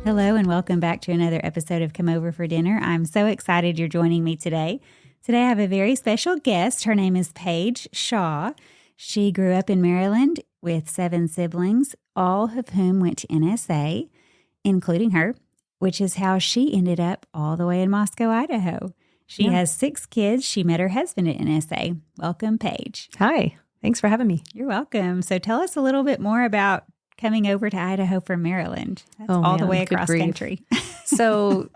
Hello and welcome back to another episode of Come Over for Dinner. I'm so excited you're joining me today. Today I have a very special guest. Her name is Paige Shaw. She grew up in Maryland with 7 siblings, all of whom went to NSA, including her, which is how she ended up all the way in Moscow, Idaho. She has 6 kids. She met her husband at NSA. Welcome, Paige. Hi. Thanks for having me. You're welcome. So tell us a little bit more about coming over to Idaho from Maryland. That's all the way across country. So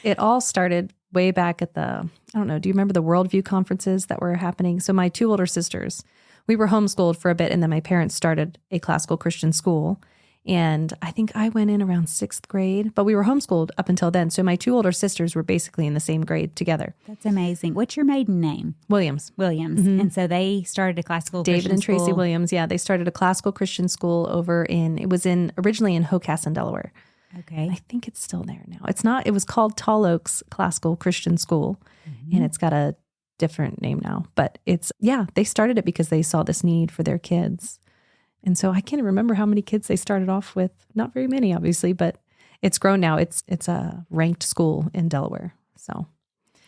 it all started way back at do you remember the Worldview conferences that were happening? So my 2 older sisters, we were homeschooled for a bit, and then my parents started a classical Christian school. And I think I went in around 6th grade, but we were homeschooled up until then. So my 2 older sisters were basically in the same grade together. That's amazing. What's your maiden name? Williams. Mm-hmm. And so they started a classical David Christian and Tracy school. Williams. Yeah, they started a classical Christian school originally in Hocassin, Delaware. Okay. I think it's still there now. It was called Tall Oaks Classical Christian School, and it's got a different name now. But they started it because they saw this need for their kids. And so I can't remember how many kids they started off with. Not very many, obviously, but it's grown now. It's a ranked school in Delaware. So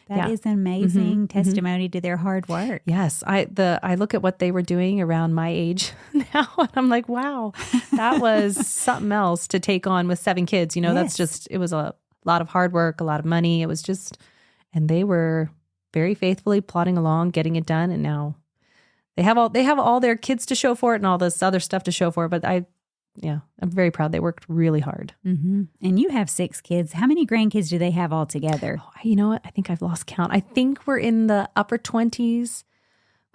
that is an amazing testimony to their hard work. Yes. I look at what they were doing around my age now, and I'm like, wow, that was something else to take on with 7 kids. It was a lot of hard work, a lot of money. And they were very faithfully plodding along, getting it done. And now they have all their kids to show for it and all this other stuff to show for it. But I'm very proud. They worked really hard. Mm-hmm. And you have 6 kids. How many grandkids do they have all together? Oh, you know what? I think I've lost count. I think we're in the upper 20s.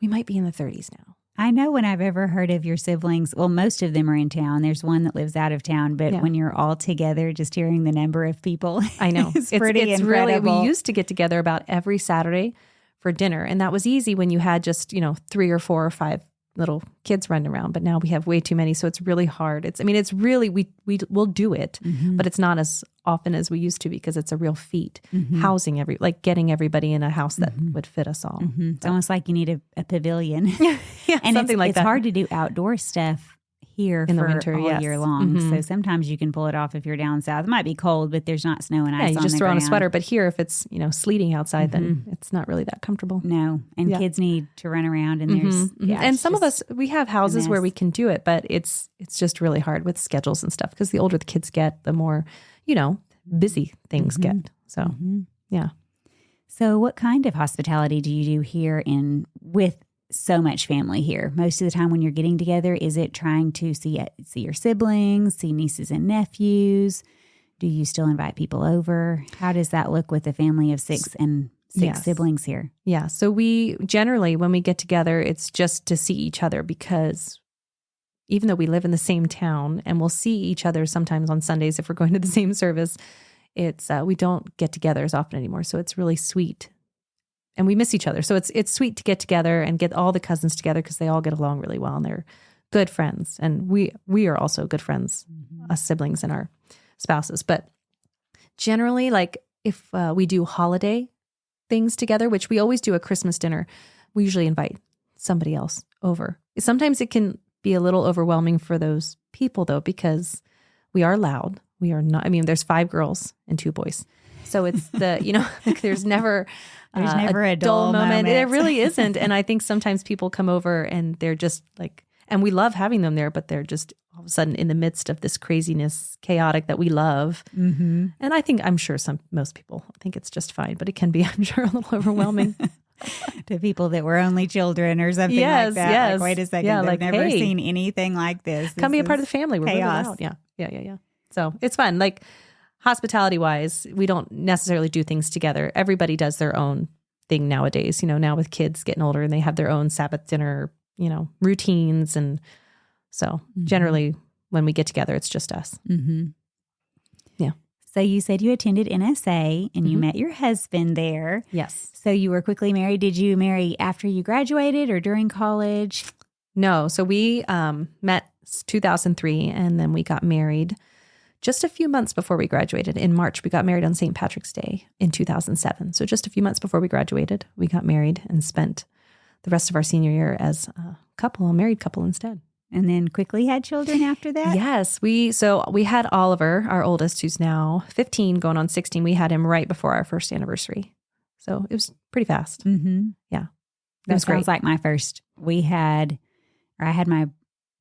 We might be in the 30s now. I know when I've ever heard of your siblings, well, most of them are in town. There's one that lives out of town, but when you're all together, just hearing the number of people, I know it's pretty incredible. Really, we used to get together about every Saturday for dinner, and that was easy when you had just 3 or 4 or 5 little kids running around. But now we have way too many, so it's really hard. It's really we'll do it, but it's not as often as we used to because it's a real feat housing getting everybody in a house that would fit us all. It's almost like you need a pavilion. And something like that. It's hard to do outdoor stuff here in for the winter, all year long. So sometimes you can pull it off if you're down south. It might be cold, but there's not snow and ice on the ground. Yeah, you just throw on a sweater. But here, if it's sleeting outside, then it's not really that comfortable. No, and kids need to run around, and there's and some of us, we have houses where we can do it, but it's just really hard with schedules and stuff because the older the kids get, the more busy things get. So yeah. So what kind of hospitality do you do here with so much family here? Most of the time when you're getting together, is it trying to see your siblings, see nieces and nephews? Do you still invite people over? How does that look with a family of 6 siblings here? Yeah. So we generally, when we get together, it's just to see each other because even though we live in the same town and we'll see each other sometimes on Sundays if we're going to the same service, we don't get together as often anymore. So it's really sweet. And we miss each other. So it's sweet to get together and get all the cousins together because they all get along really well and they're good friends. And we are also good friends, us siblings and our spouses. But generally, if we do holiday things together, which we always do a Christmas dinner, we usually invite somebody else over. Sometimes it can be a little overwhelming for those people though, because we are loud. We are not, there's 5 girls and 2 boys. So it's there's never a dull moment. There really isn't. And I think sometimes people come over and they're just and we love having them there, but they're just all of a sudden in the midst of this craziness, chaotic that we love. Mm-hmm. And I'm sure most people think it's just fine, but it can be, I'm sure, a little overwhelming. To people that were only children or something like that. Yes. Wait a second, they've never seen anything like this. Come be a part of the family. We're chaos. Really loud. Yeah. So it's fun. Hospitality wise, we don't necessarily do things together. Everybody does their own thing nowadays, now with kids getting older and they have their own Sabbath dinner, routines. And so generally when we get together, it's just us. Mm-hmm. Yeah. So you said you attended NSA and you met your husband there. Yes. So you were quickly married. Did you marry after you graduated or during college? No. So we met 2003 and then we got married just a few months before we graduated. In March, we got married on St. Patrick's Day in 2007. So just a few months before we graduated, we got married and spent the rest of our senior year as a married couple instead. And then quickly had children after that? Yes. We had Oliver, our oldest, who's now 15, going on 16. We had him right before our first anniversary. So it was pretty fast. Mm-hmm. Yeah. It That was sounds great. like my first. I had my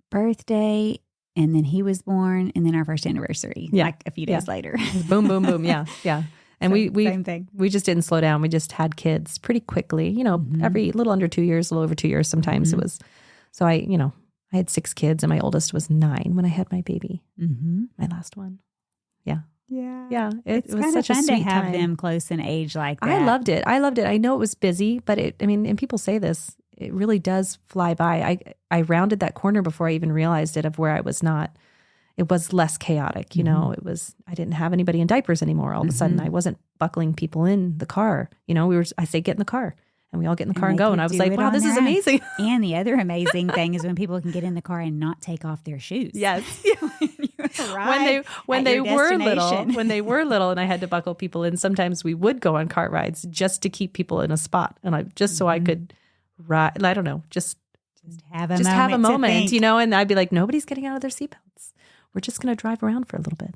birthday, and then he was born, and then our first anniversary, like a few days later. Boom, boom, boom. Yeah. Yeah. And Same thing. we just didn't slow down. We just had kids pretty quickly, every little under 2 years, a little over 2 years. Sometimes it was, so I had 6 kids and my oldest was 9 when I had my baby, my last one. Yeah. Yeah. Yeah. It was kind such of a fun sweet to have time. them close in age like that. I loved it. I know it was busy, but and people say this, it really does fly by. I rounded that corner before I even realized it, of where I was not. It was less chaotic, I didn't have anybody in diapers anymore. All of a sudden I wasn't buckling people in the car. I say, get in the car, and we all get in the car and go. And I was like, wow, this is amazing. And the other amazing thing is when people can get in the car and not take off their shoes. Yes. when they were little and I had to buckle people in, sometimes we would go on car rides just to keep people in a spot. And so I could ride, I don't know, just have a moment, and I'd be like, nobody's getting out of their seatbelts. We're just going to drive around for a little bit.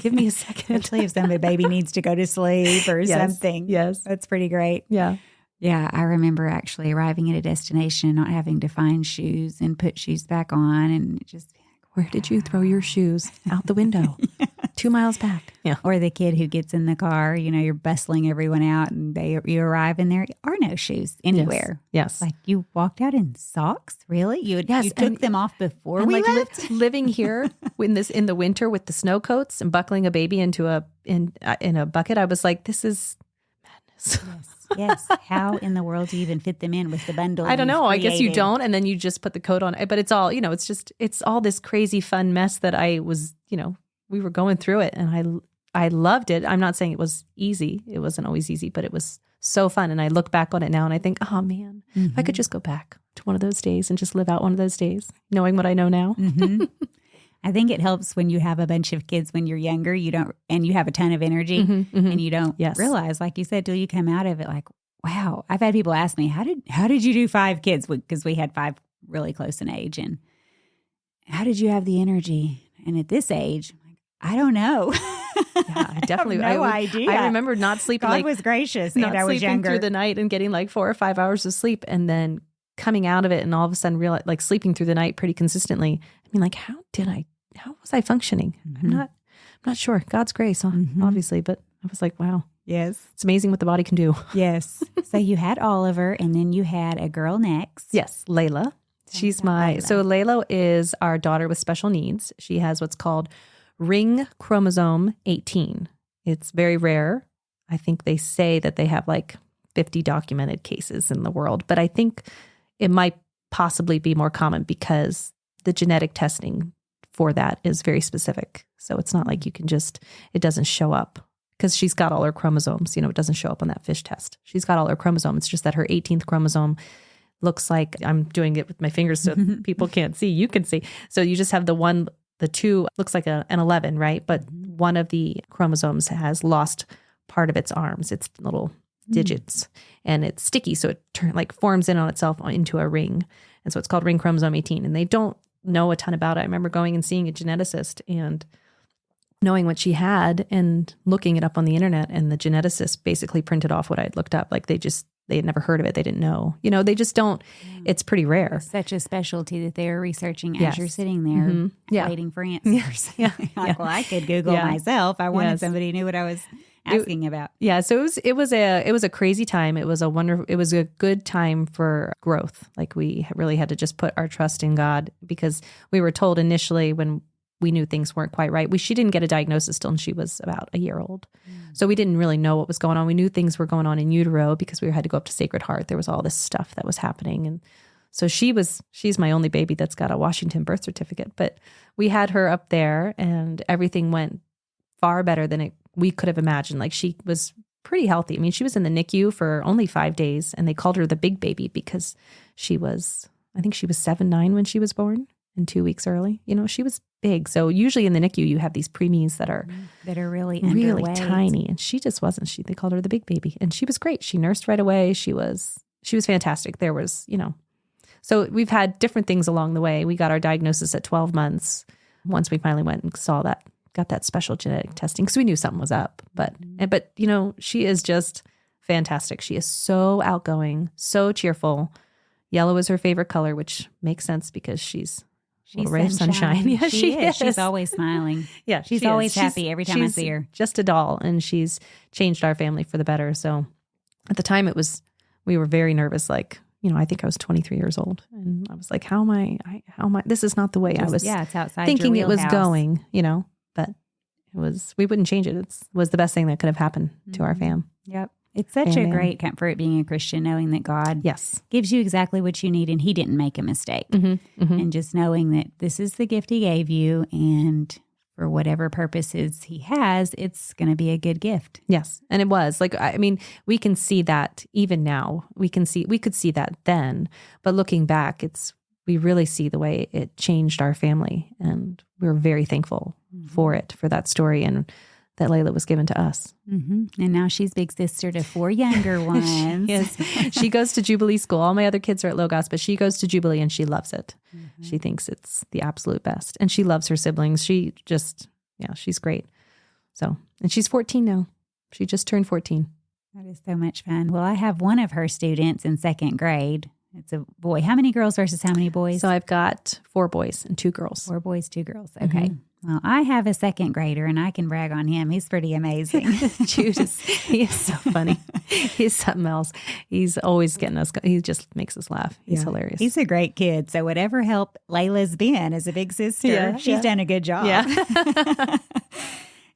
Give me a second. Especially if somebody baby needs to go to sleep or something. Yes. That's pretty great. Yeah. Yeah. I remember actually arriving at a destination, not having to find shoes and put shoes back on, and just, where did you throw your shoes? Out the window. 2 miles back. Yeah. Or the kid who gets in the car, you're bustling everyone out, and you arrive and there are no shoes anywhere. Yes. Like, you walked out in socks? Really? You took them off before we left? Living here in the winter with the snow coats and buckling a baby into in a bucket, I was like, this is madness. Yes. How in the world do you even fit them in with the bundle? I don't know. I guess you don't. And then you just put the coat on. But it's all, it's all this crazy fun mess that I was, we were going through it, and I loved it. I'm not saying it was easy. It wasn't always easy, but it was so fun. And I look back on it now and I think, oh man, if I could just go back to one of those days and just live out one of those days, knowing what I know now. I think it helps when you have a bunch of kids when you're younger, and you have a ton of energy, and you don't realize, like you said, till you come out of it, like, wow. I've had people ask me, how did you do 5 kids? Because we had 5 really close in age, and how did you have the energy? And at this age, I'm like, I don't know. Yeah, definitely. I have no idea. I remember not sleeping. God was gracious, and I was younger. Through the night and getting like 4 or 5 hours of sleep, and then coming out of it, and all of a sudden realize, like, sleeping through the night pretty consistently. I mean, like, how was I functioning? I'm not sure. God's grace, obviously, but I was like, wow. Yes. It's amazing what the body can do. Yes. So you had Oliver, and then you had a girl next. Yes, Layla. So Layla is our daughter with special needs. She has what's called ring chromosome 18. It's very rare. I think they say that they have like 50 documented cases in the world, but I think it might possibly be more common because the genetic testing for that is very specific. So it's not like you can it doesn't show up because she's got all her chromosomes. It doesn't show up on that FISH test. She's got all her chromosomes. It's just that her 18th chromosome looks like, I'm doing it with my fingers so people can't see. You can see. So you just have the 2 looks like an 11, right? But one of the chromosomes has lost part of its arms, its little digits, and it's sticky. So it forms in on itself into a ring. And so it's called ring chromosome 18. And they don't know a ton about it. I remember going and seeing a geneticist and knowing what she had and looking it up on the internet, and the geneticist basically printed off what I had looked up. Like they had never heard of it. They didn't know. They just don't. It's pretty rare. It's such a specialty that they're researching as you're sitting there waiting for answers. Well, I could Google myself. I wanted somebody who knew what I was asking about. Yeah. So it was a crazy time. It was a good time for growth. Like, we really had to just put our trust in God, because we were told initially, when we knew things weren't quite right. She didn't get a diagnosis till she was about a year old. So we didn't really know what was going on. We knew things were going on in utero because we had to go up to Sacred Heart. There was all this stuff that was happening. And so she's my only baby that's got a Washington birth certificate, but we had her up there and everything went far better than we could have imagined. Like, she was pretty healthy. I mean, she was in the NICU for only 5 days, and they called her the big baby because I think she was 7'9" when she was born, and 2 weeks early. She was big. So usually in the NICU, you have these preemies that are really tiny, and she just wasn't. They called her the big baby, and she was great. She nursed right away. She was fantastic. There was, So we've had different things along the way. We got our diagnosis at 12 months. Once we finally went and got that special genetic testing, because we knew something was up. But she is just fantastic. She is so outgoing, so cheerful. Yellow is her favorite color, which makes sense because she's a ray of sunshine. Yeah, she is. She's always smiling. Yeah, she's always happy every time I see her. Just a doll, and she's changed our family for the better. So at the time we were very nervous. Like, I think I was 23 years old, and I was like, how am I, this is not the way I was it's outside thinking your it was wheelhouse. going, but we wouldn't change it. It was the best thing that could have happened to our fam. Yep. It's such a great comfort being a Christian, knowing that God gives you exactly what you need and he didn't make a mistake. And just knowing that this is the gift he gave you, and for whatever purposes he has, it's going to be a good gift. Yes. And it was we can see that even now. We could see that then, but looking back, we really see the way it changed our family, and we're very thankful for that story and that Layla was given to us. And now she's big sister to 4 younger ones. She goes to Jubilee School. All my other kids are at Logos, but she goes to Jubilee and she loves it. She thinks it's the absolute best. And she loves her siblings. She just, she's great. So, and she's 14 now. She just turned 14. That is so much fun. Well, I have one of her students in 2nd grade. It's a boy. How many girls versus how many boys? So I've got 4 boys and 2 girls. 4 boys, 2 girls. Okay. Well, I have a 2nd grader, and I can brag on him. He's pretty amazing. Judas, he is so funny. He's something else. He's always getting us. He just makes us laugh. He's hilarious. He's a great kid. So whatever help Layla's been as a big sister, she's done a good job. Yeah.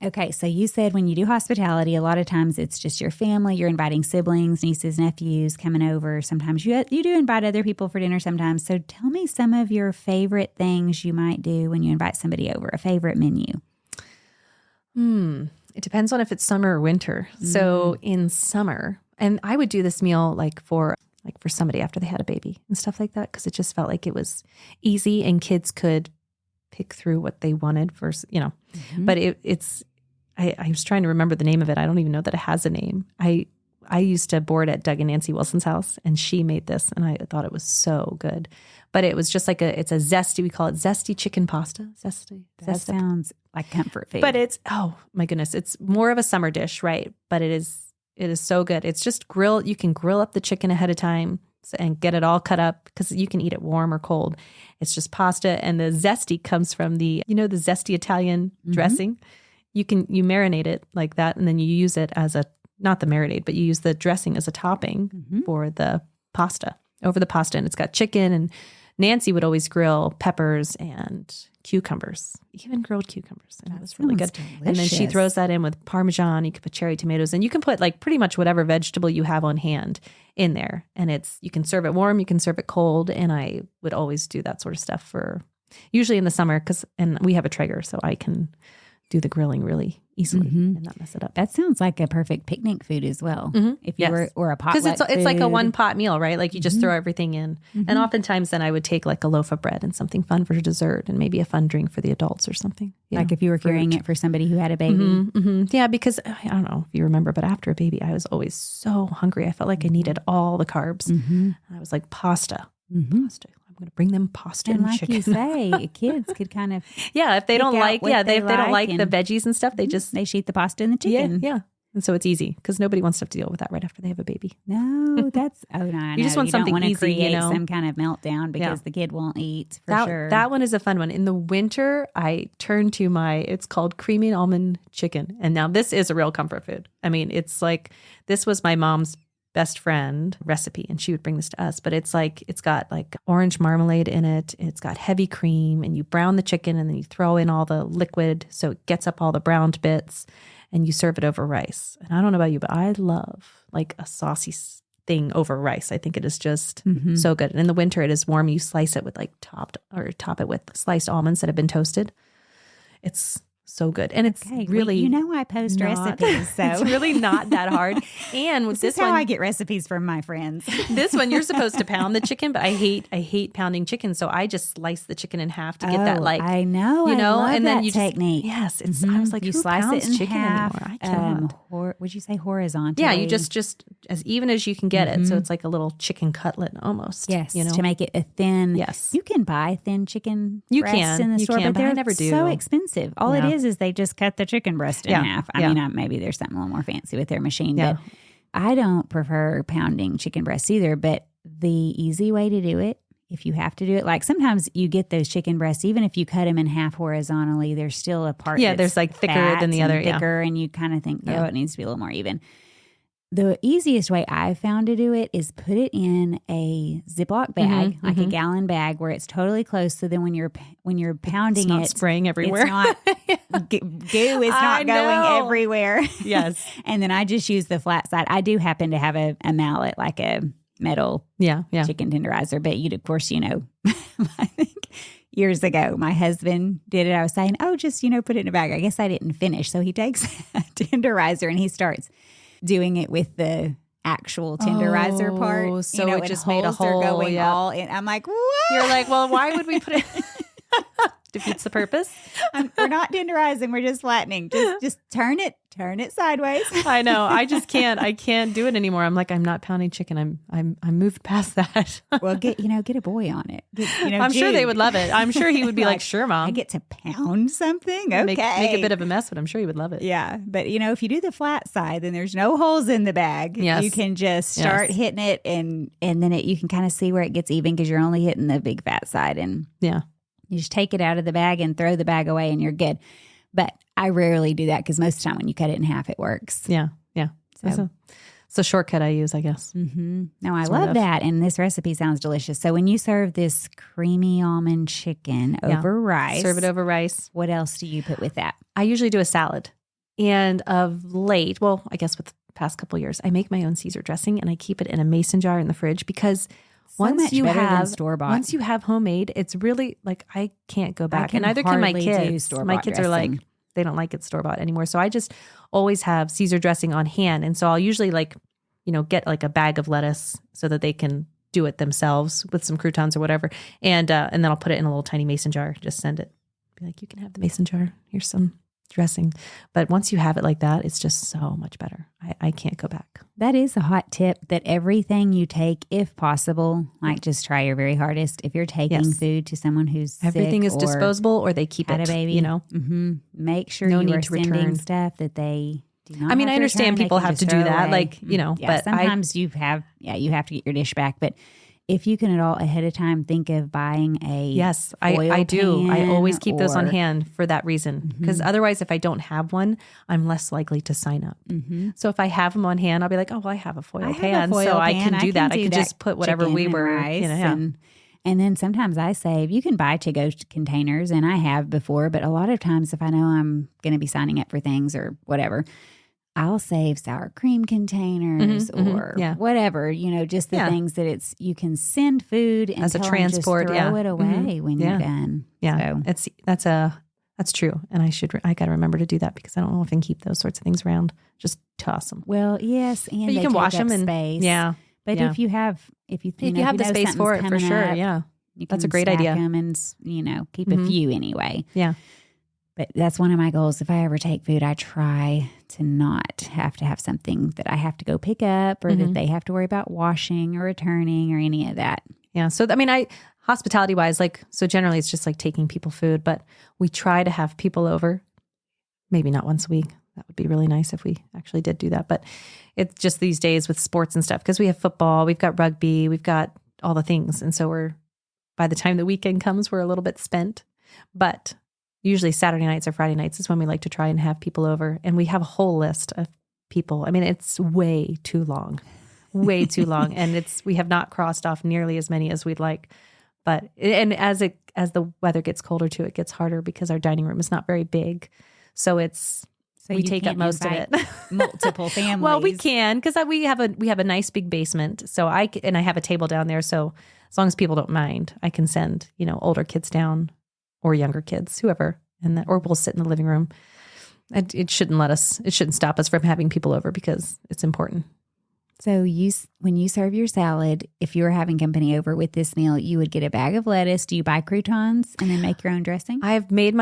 Okay, so you said when you do hospitality, a lot of times it's just your family. You're inviting siblings, nieces, nephews coming over. Sometimes you do invite other people for dinner sometimes. So tell me some of your favorite things you might do when you invite somebody over, a favorite menu. It depends on if it's summer or winter. So in summer, and I would do this meal for somebody after they had a baby and stuff like that, because it just felt like it was easy and kids could pick through what they wanted first, but I was trying to remember the name of it. I don't even know that it has a name. I used to board at Doug and Nancy Wilson's house, and she made this, and I thought it was so good. But it was just it's a zesty. We call it zesty chicken pasta. Zesty. That sounds like comfort food. But it's, oh my goodness, it's more of a summer dish, right? But it is so good. It's just grill. You can grill up the chicken ahead of time and get it all cut up, because you can eat it warm or cold. It's just pasta, and the zesty comes from the zesty Italian dressing. You marinate it like that, and then you use it as not the marinade, but you use the dressing as a topping for the pasta, over the pasta. And it's got chicken, and Nancy would always grill peppers and cucumbers, even grilled cucumbers. And it was really good. Delicious. And then she throws that in with Parmesan. You can put cherry tomatoes, and you can put pretty much whatever vegetable you have on hand in there. And you can serve it warm, you can serve it cold. And I would always do that sort of stuff usually in the summer, and we have a Traeger, so I can do the grilling really easily and not mess it up. That sounds like a perfect picnic food as well. If you were, or a potluck because it's like a one pot meal, right? Like you just throw everything in. And oftentimes then I would take a loaf of bread and something fun for dessert, and maybe a fun drink for the adults or something. Like if you were carrying it for somebody who had a baby. Yeah, because I don't know if you remember, but after a baby, I was always so hungry. I felt like I needed all the carbs. I was like, pasta. Pasta. I'm going to bring them pasta and like chicken. You say, kids could kind of if they don't like if they don't like the veggies and stuff, they just eat the pasta and the chicken. Yeah. And so it's easy, because nobody wants to have to deal with that right after they have a baby. No, that's no. You just want something easy, create some kind of meltdown because the kid won't eat. Sure, that one is a fun one. In the winter, I turn to it's called creamy almond chicken, and now this is a real comfort food. I mean, it's this was my mom's best friend recipe, and she would bring this to us, but it's got orange marmalade in it. It's got heavy cream, and you brown the chicken, and then you throw in all the liquid so it gets up all the browned bits, and you serve it over rice. And I don't know about you, but I love a saucy thing over rice. I think it is just so good. And in the winter, it is warm. You slice it with top it with sliced almonds that have been toasted. It's so good. And it's Okay, really, I post not- recipes, so it's really not that hard. And with this this is how one, I get recipes from my friends. this one you're supposed to pound the chicken, but I hate pounding chicken, so I just slice the chicken in half to get that I know, you know, I love and then that you technique. just it's. I was like, you who slice pounds it in chicken half. anymore? I cannot. Would you say horizontally? Yeah, you just as even as you can get it, so it's like a little chicken cutlet almost. Yes, you know, to make it a thin. Yes. You can buy thin chicken You breasts can. in the You store, can, but but I they're never do. so expensive. All Yeah. it is they just cut the chicken breast in half. I mean, maybe there's something a little more fancy with their machine, Yeah. but I don't prefer pounding chicken breasts either. But the easy way to do it, if you have to do it, like sometimes you get those chicken breasts, even if you cut them in half horizontally, there's still a part that's there's like thicker fat than the and other. thicker, and you kind of think, Yeah. it needs to be a little more even. The easiest way I've found to do it is put it in a Ziploc bag, like a gallon bag, where it's totally close. So then when you're pounding It's not it, spraying everywhere. it's not goo is I not going know. everywhere. Yes. And then I just use the flat side. I do happen to have a mallet, like a metal Yeah. chicken tenderizer, but of course, I think years ago, my husband did it. I was saying, just, put it in a bag. I guess I didn't finish. So he takes a tenderizer and he starts doing it with the actual tenderizer part. So it and just made a holes are hole, going yeah. all in. I'm like, what? You're like, well, why would we put it? Defeats the purpose. We're not tenderizing. We're just flattening. Just turn it sideways. I know. I just can't. I can't do it anymore. I'm like, I'm not pounding chicken. I'm moved past that. Well, get a boy on it. I'm sure they Jude. would love it. I'm sure he would be like, sure, Mom. I get to pound something. Okay. Make a bit of a mess, but I'm sure he would love it. Yeah. But, if you do the flat side, then there's no holes in the bag. Yes. You can just start hitting it and then you can kind of see where it gets even because you're only hitting the big fat side. And Yeah. you just take it out of the bag and throw the bag away and you're good. But I rarely do that because most of the time when you cut it in half, it works. Yeah. Yeah. So. It's a shortcut I use, I guess. No, I Sort love of. that. And this recipe sounds delicious. So when you serve this creamy almond chicken over rice, Serve it over rice. what else do you put with that? I usually do a salad. And of late, well, I guess with the past couple years, I make my own Caesar dressing and I keep it in a mason jar in the fridge because once much you better than have store-bought. once you have homemade, it's really like I can't go back. can And neither can my hardly do kids. store-bought My kids are like, dressing. they don't like it store-bought anymore. So I just always have Caesar dressing on hand. And so I'll usually get like a bag of lettuce so that they can do it themselves with some croutons or whatever. And then I'll put it in a little tiny mason jar. Just send it. Be like, you can have the mason jar. Here's some dressing. But once you have it like that, it's just so much better. I can't go back. That is a hot tip that everything you take, if possible, like just try your very hardest. If you're taking Yes. food to someone who's Everything sick is or disposable or they keep had it, a baby, make sure No you need are to sending return. stuff that they do not. I mean, have I to understand return. They people can have just to do throw that, away. but sometimes you have to get your dish back, but if you can at all ahead of time think of buying a yes, foil I do. I pan always keep those on or- hand for that reason. Because otherwise, if I don't have one, I'm less likely to sign up. So if I have them on hand, I'll be like, oh, well, I have a foil I have a pan, foil so I pan. can do that. I can that just put whatever chicken we and were, rice yeah. And then sometimes I save. You can buy to-go containers, and I have before, but a lot of times if I know I'm going to be signing up for things or whatever, I'll save sour cream containers or whatever, just the things that you can send food and As a tell them transport, just throw it away when you're done. Yeah, So, that's true. And I got to remember to do that because I don't often keep those sorts of things around. Just toss them. well, yes, and But you they can take wash up them and space. yeah. But yeah. if you have the space for it, for sure. Yeah. You That's can a great stack idea. them and keep a few anyway. Yeah. But that's one of my goals. If I ever take food, I try to not have to have something that I have to go pick up or that they have to worry about washing or returning or any of that. Yeah. So, I mean, hospitality wise, so generally it's just like taking people food, but we try to have people over, maybe not once a week. That would be really nice if we actually did do that. But it's just these days with sports and stuff, because we have football, we've got rugby, we've got all the things. And so by the time the weekend comes, we're a little bit spent. But usually Saturday nights or Friday nights is when we like to try and have people over. And we have a whole list of people. I mean, it's way too long. And we have not crossed off nearly as many as we'd like. But, and as the weather gets colder too, it gets harder because our dining room is not very big. So we take up most of it. Multiple families. Well, we can, because we have a nice big basement. So I have a table down there. So as long as people don't mind, I can send, older kids down or younger kids, whoever and or we'll sit in the living room. It shouldn't stop us from having people over because it's important. So when you serve your salad, if you were having company over with this meal, you would get a bag of lettuce. Do you buy croutons and then make your own dressing? I make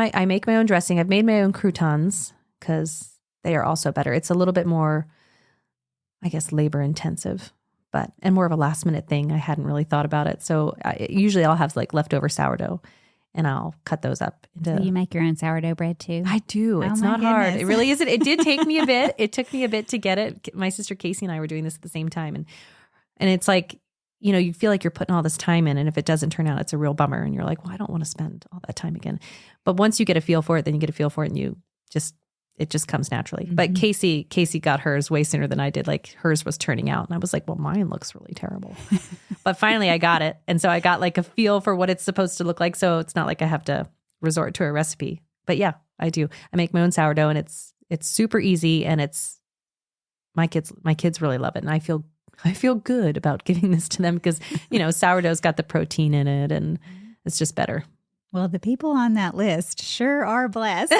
my own dressing. I've made my own croutons because they are also better. It's a little bit more, I guess, labor intensive, and more of a last minute thing. I hadn't really thought about it. So usually I'll have like leftover sourdough and I'll cut those up. So you make your own sourdough bread too? I do. It's not hard. It really isn't. It did take me a bit. It took me a bit to get it. My sister Casey and I were doing this at the same time. And it's like, you feel like you're putting all this time in, and if it doesn't turn out, it's a real bummer. And you're like, well, I don't want to spend all that time again. But once you get a feel for it, then you get a feel for it, and it just comes naturally. Mm-hmm. But Casey got hers way sooner than I did. Like hers was turning out. And I was like, well, mine looks really terrible. But finally I got it. And so I got like a feel for what it's supposed to look like. So it's not like I have to resort to a recipe. But yeah, I do. I make my own sourdough, and it's super easy, and it's my kids really love it. And I feel good about giving this to them because, sourdough's got the protein in it, and it's just better. Well, the people on that list sure are blessed.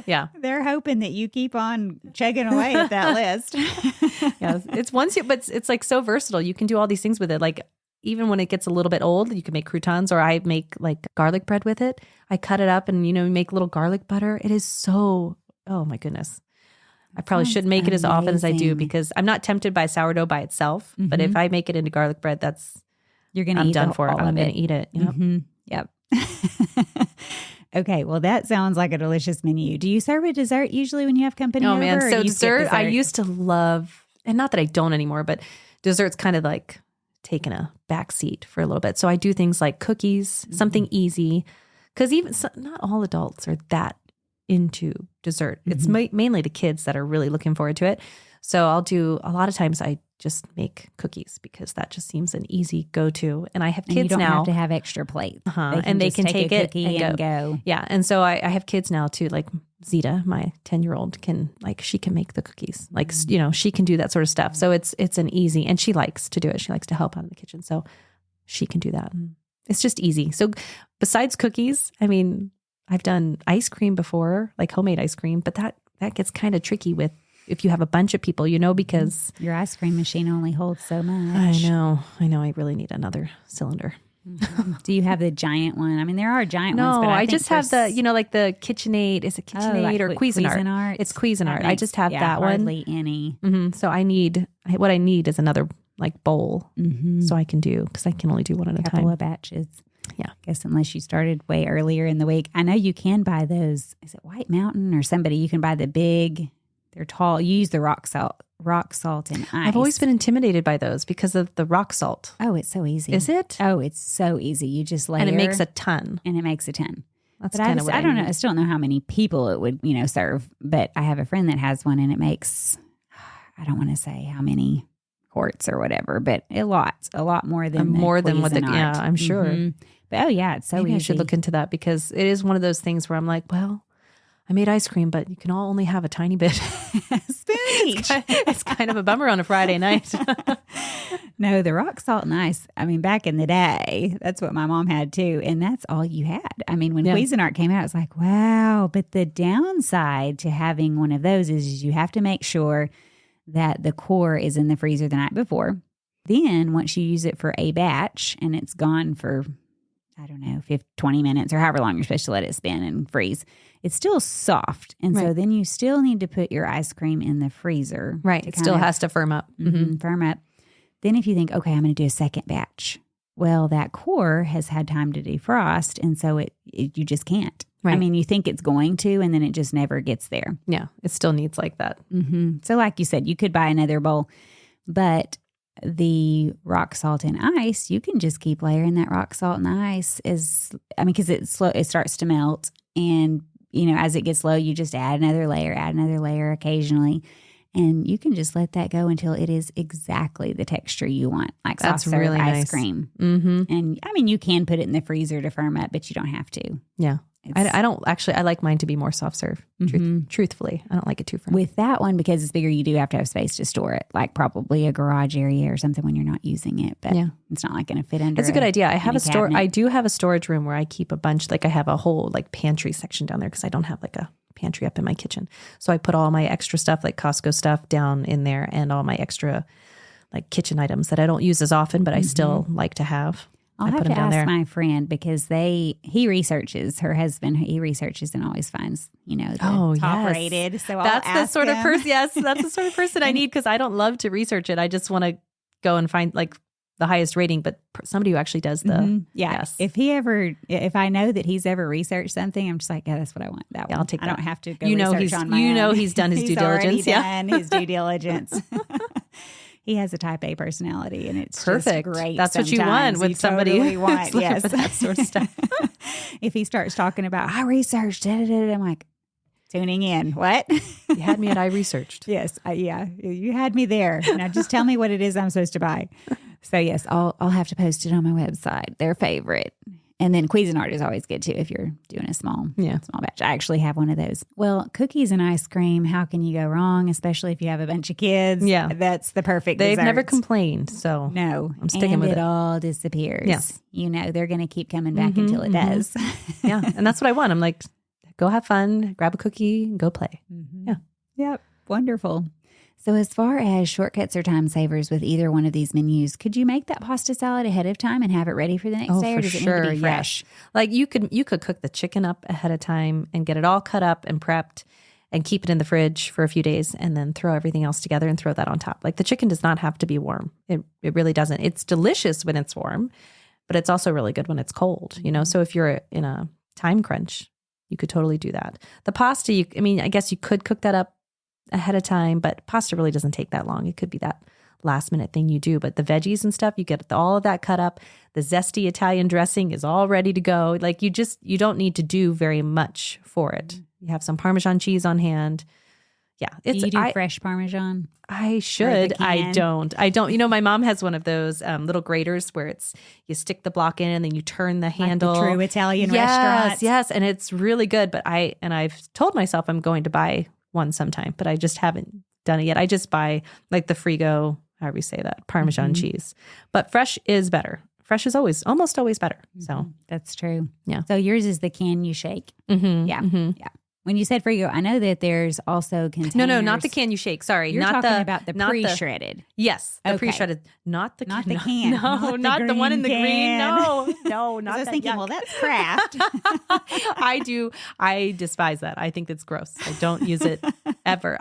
Yeah. They're hoping that you keep on chugging away at that list. Yeah. But it's like so versatile. You can do all these things with it. Like even when it gets a little bit old, you can make croutons, or I make like garlic bread with it. I cut it up and, make little garlic butter. It is so, oh my goodness. I probably shouldn't make it as often as I do because I'm not tempted by sourdough by itself. Mm-hmm. But if I make it into garlic bread, I'm done for it. I'm going to eat it. Yep. Mm-hmm. Yep. Okay. Well, that sounds like a delicious menu. Do you serve a dessert usually when you have company over? Oh, man. So dessert, I used to love, and not that I don't anymore, but dessert's kind of like taken a back seat for a little bit. So I do things like cookies, something easy, because not all adults are that into dessert. Mm-hmm. It's mainly the kids that are really looking forward to it. So a lot of times I just make cookies because that just seems an easy go-to. And I have kids now. You don't have to have extra plates. And they can take it and go. Yeah. And so I have kids now too, like Zeta, my 10-year-old she can make the cookies. Like, she can do that sort of stuff. So it's an easy, and she likes to do it. She likes to help out in the kitchen. So she can do that. It's just easy. So besides cookies, I mean, I've done ice cream before, like homemade ice cream, but that gets kind of tricky if you have a bunch of people, because your ice cream machine only holds so much. I know. I really need another cylinder. Mm-hmm. Do you have the giant one? I mean, there are giant ones. No, I just have the, like the KitchenAid. Is it KitchenAid or Cuisinart? It's Cuisinart. I just have that one. Hardly any. Mm-hmm. So what I need is another like bowl, so I can do, because I can only do one at a time. Couple of batches. Yeah. I guess unless you started way earlier in the week. I know you can buy those. Is it White Mountain or somebody? You can buy the big. They're tall. You use the rock salt and ice. I've always been intimidated by those because of the rock salt. Oh, it's so easy. Is it? Oh, it's so easy. You just layer. And it makes a ton. That's kind of what I don't know. I still don't know how many people it would, serve. But I have a friend that has one, and it makes, I don't want to say how many quarts or whatever, but a lot more than what I'm sure. Mm-hmm. But it's so Maybe easy. I should look into that because it is one of those things where I'm like, well, I made ice cream, but you can all only have a tiny bit. Spoon each. It's kind of a bummer on a Friday night. No, the rock salt and ice, I mean, back in the day, that's what my mom had too. And that's all you had. I mean, when Cuisinart came out, it's like, wow. But the downside to having one of those is you have to make sure that the core is in the freezer the night before. Then once you use it for a batch and it's gone for, I don't know, 20 minutes or however long you're supposed to let it spin and freeze, it's still soft. And so then you still need to put your ice cream in the freezer. Right. It still has to firm up. Mm-hmm. Firm up. Then if you think, okay, I'm going to do a second batch. Well, that core has had time to defrost. And so you just can't. Right. I mean, you think it's going to, and then it just never gets there. Yeah. It still needs like that. Mm-hmm. So like you said, you could buy another bowl, but the rock salt and ice, you can just keep layering that rock salt and ice because it starts to melt. And, as it gets low, you just add another layer occasionally. And you can just let that go until it is exactly the texture you want, like soft serve really ice cream. Mm-hmm. And I mean, you can put it in the freezer to firm up, but you don't have to. Yeah. I don't actually, I like mine to be more soft serve. Truthfully, I don't like it too firm. With that one, because it's bigger, you do have to have space to store it, like probably a garage area or something when you're not using it. But it's not like going to fit under. It's a good idea. I have a store. cabinet. I do have a storage room where I keep a bunch. Like I have a whole like pantry section down there because I don't have like a pantry up in my kitchen. So I put all my extra stuff, like Costco stuff, down in there, and all my extra like kitchen items that I don't use as often, but I still like to have. I'll have to ask my friend because he researches, her husband, he researches and always finds, the top rated. So that's I'll the ask sort him. of person. Yes, that's the sort of person I need because I don't love to research it. I just want to go and find like the highest rating, but somebody who actually does the yes. If I know that he's ever researched something, I'm just like, yeah, that's what I want. That one. I'll take that. I don't have to go research on my own. He's done his due diligence. He's already done his due diligence. He has a type A personality, and it's perfect. Just great. That's what you want with somebody. Totally want, yes, for that sort of stuff. If he starts talking about I researched, I'm like tuning in. What? You had me at I researched. Yes, you had me there. Now just tell me what it is I'm supposed to buy. So yes, I'll have to post it on my website. Their favorite. And then Cuisinart is always good too if you're doing a small batch. I actually have one of those. Well, cookies and ice cream, how can you go wrong? Especially if you have a bunch of kids. Yeah. That's the perfect They've dessert. never complained, so no. I'm sticking with it. It all disappears. Yes. They're going to keep coming back until it does. Yeah, and that's what I want. I'm like, go have fun, grab a cookie, and go play. Yeah. Yep. Wonderful. So as far as shortcuts or time savers with either one of these menus, could you make that pasta salad ahead of time and have it ready for the next day, or does it need to be fresh? Yes. Like you could cook the chicken up ahead of time and get it all cut up and prepped and keep it in the fridge for a few days and then throw everything else together and throw that on top. Like the chicken does not have to be warm. It really doesn't. It's delicious when it's warm, but it's also really good when it's cold, So if you're in a time crunch, you could totally do that. The pasta, I guess you could cook that up ahead of time, but pasta really doesn't take that long. It could be that last minute thing you do, but the veggies and stuff, you get all of that cut up. The zesty Italian dressing is all ready to go. Like you don't need to do very much for it. You have some Parmesan cheese on hand. Yeah. Do you do fresh Parmesan? I should. I don't. My mom has one of those little graters where you stick the block in and then you turn the handle. Like the true Italian restaurant. Yes. And it's really good. But I've told myself I'm going to buy one sometime, but I just haven't done it yet. I just buy like the Frigo, however you say that, Parmesan cheese. But fresh is better. Fresh is almost always better. So that's true. Yeah. So yours is the can you shake. Yeah. When you said Frigo, I know that there's also containers. No, not the can you shake. Sorry, you're talking about the pre-shredded. Yes, the pre-shredded, not the can. No, not the one in the green. No, not. I was that thinking, yuck. well, that's Kraft. I despise that. I think it's gross. I don't use it ever.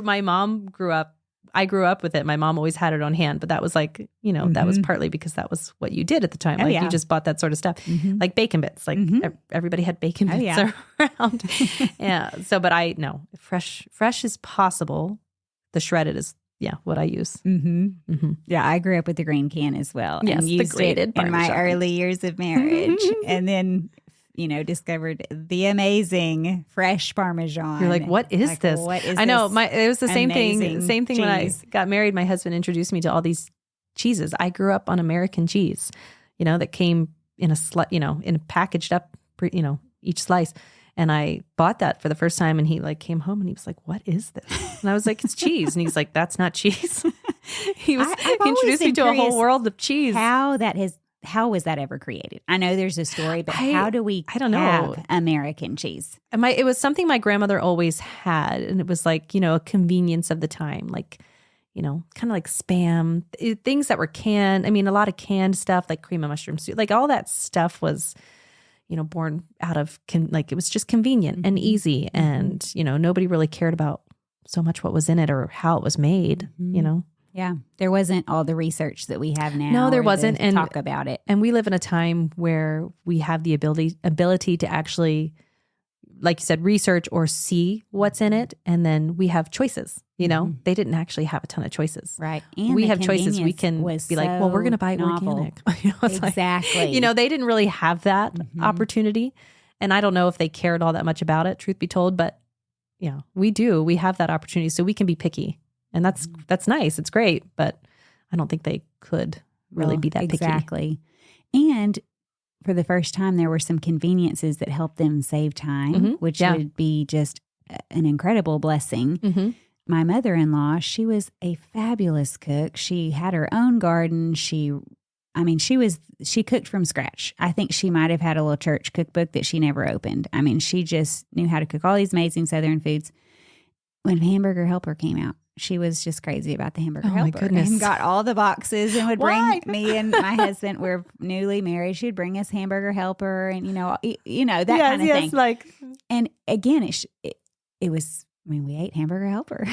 My mom grew up. I grew up with it. My mom always had it on hand, but that was like, that was partly because that was what you did at the time. Like you just bought that sort of stuff, like bacon bits. Like everybody had bacon bits around. Yeah. So, but fresh is possible. The shredded is what I use. Yeah, I grew up with the green can as well. Yes, and used the grated it in my early years of marriage, and then discovered the amazing fresh Parmesan. You're like, what is this? What is I know. this It was the same thing. amazing When I cheese? got married. My husband introduced me to all these cheeses. I grew up on American cheese, that came in in a packaged up, each slice. And I bought that for the first time, and he came home and he was like, "What is this?" And I was like, "It's cheese." And he's like, "That's not cheese." He introduced me to a whole world of cheese. How was that ever created? I know there's a story, but how do we I don't know. have American cheese? It was something my grandmother always had, and it was like, a convenience of the time, like, kind of like Spam, things that were canned. I mean, a lot of canned stuff like cream of mushroom soup, like all that stuff was, born out of, it was just convenient and easy. And, nobody really cared about so much what was in it or how it was made, Yeah, there wasn't all the research that we have now. No, there wasn't. And talk about it. And we live in a time where we have the ability to actually, like you said, research or see what's in it. And then we have choices, They didn't actually have a ton of choices. Right. And we have choices. We can be like, well, we're going to buy organic. Exactly. They didn't really have that opportunity. And I don't know if they cared all that much about it, truth be told. But yeah, we do. We have that opportunity. So we can be picky. And that's nice. It's great, but I don't think they could really be that picky. Exactly. And for the first time, there were some conveniences that helped them save time, which would be just an incredible blessing. My mother-in-law, she was a fabulous cook. She had her own garden. She cooked from scratch. I think she might have had a little church cookbook that she never opened. I mean, she just knew how to cook all these amazing Southern foods. When Hamburger Helper came out, she was just crazy about the Hamburger Helper. My goodness. And got all the boxes and would bring me and my husband, we're newly married. She'd bring us Hamburger Helper and, that kind of thing. And again, it was, we ate Hamburger Helper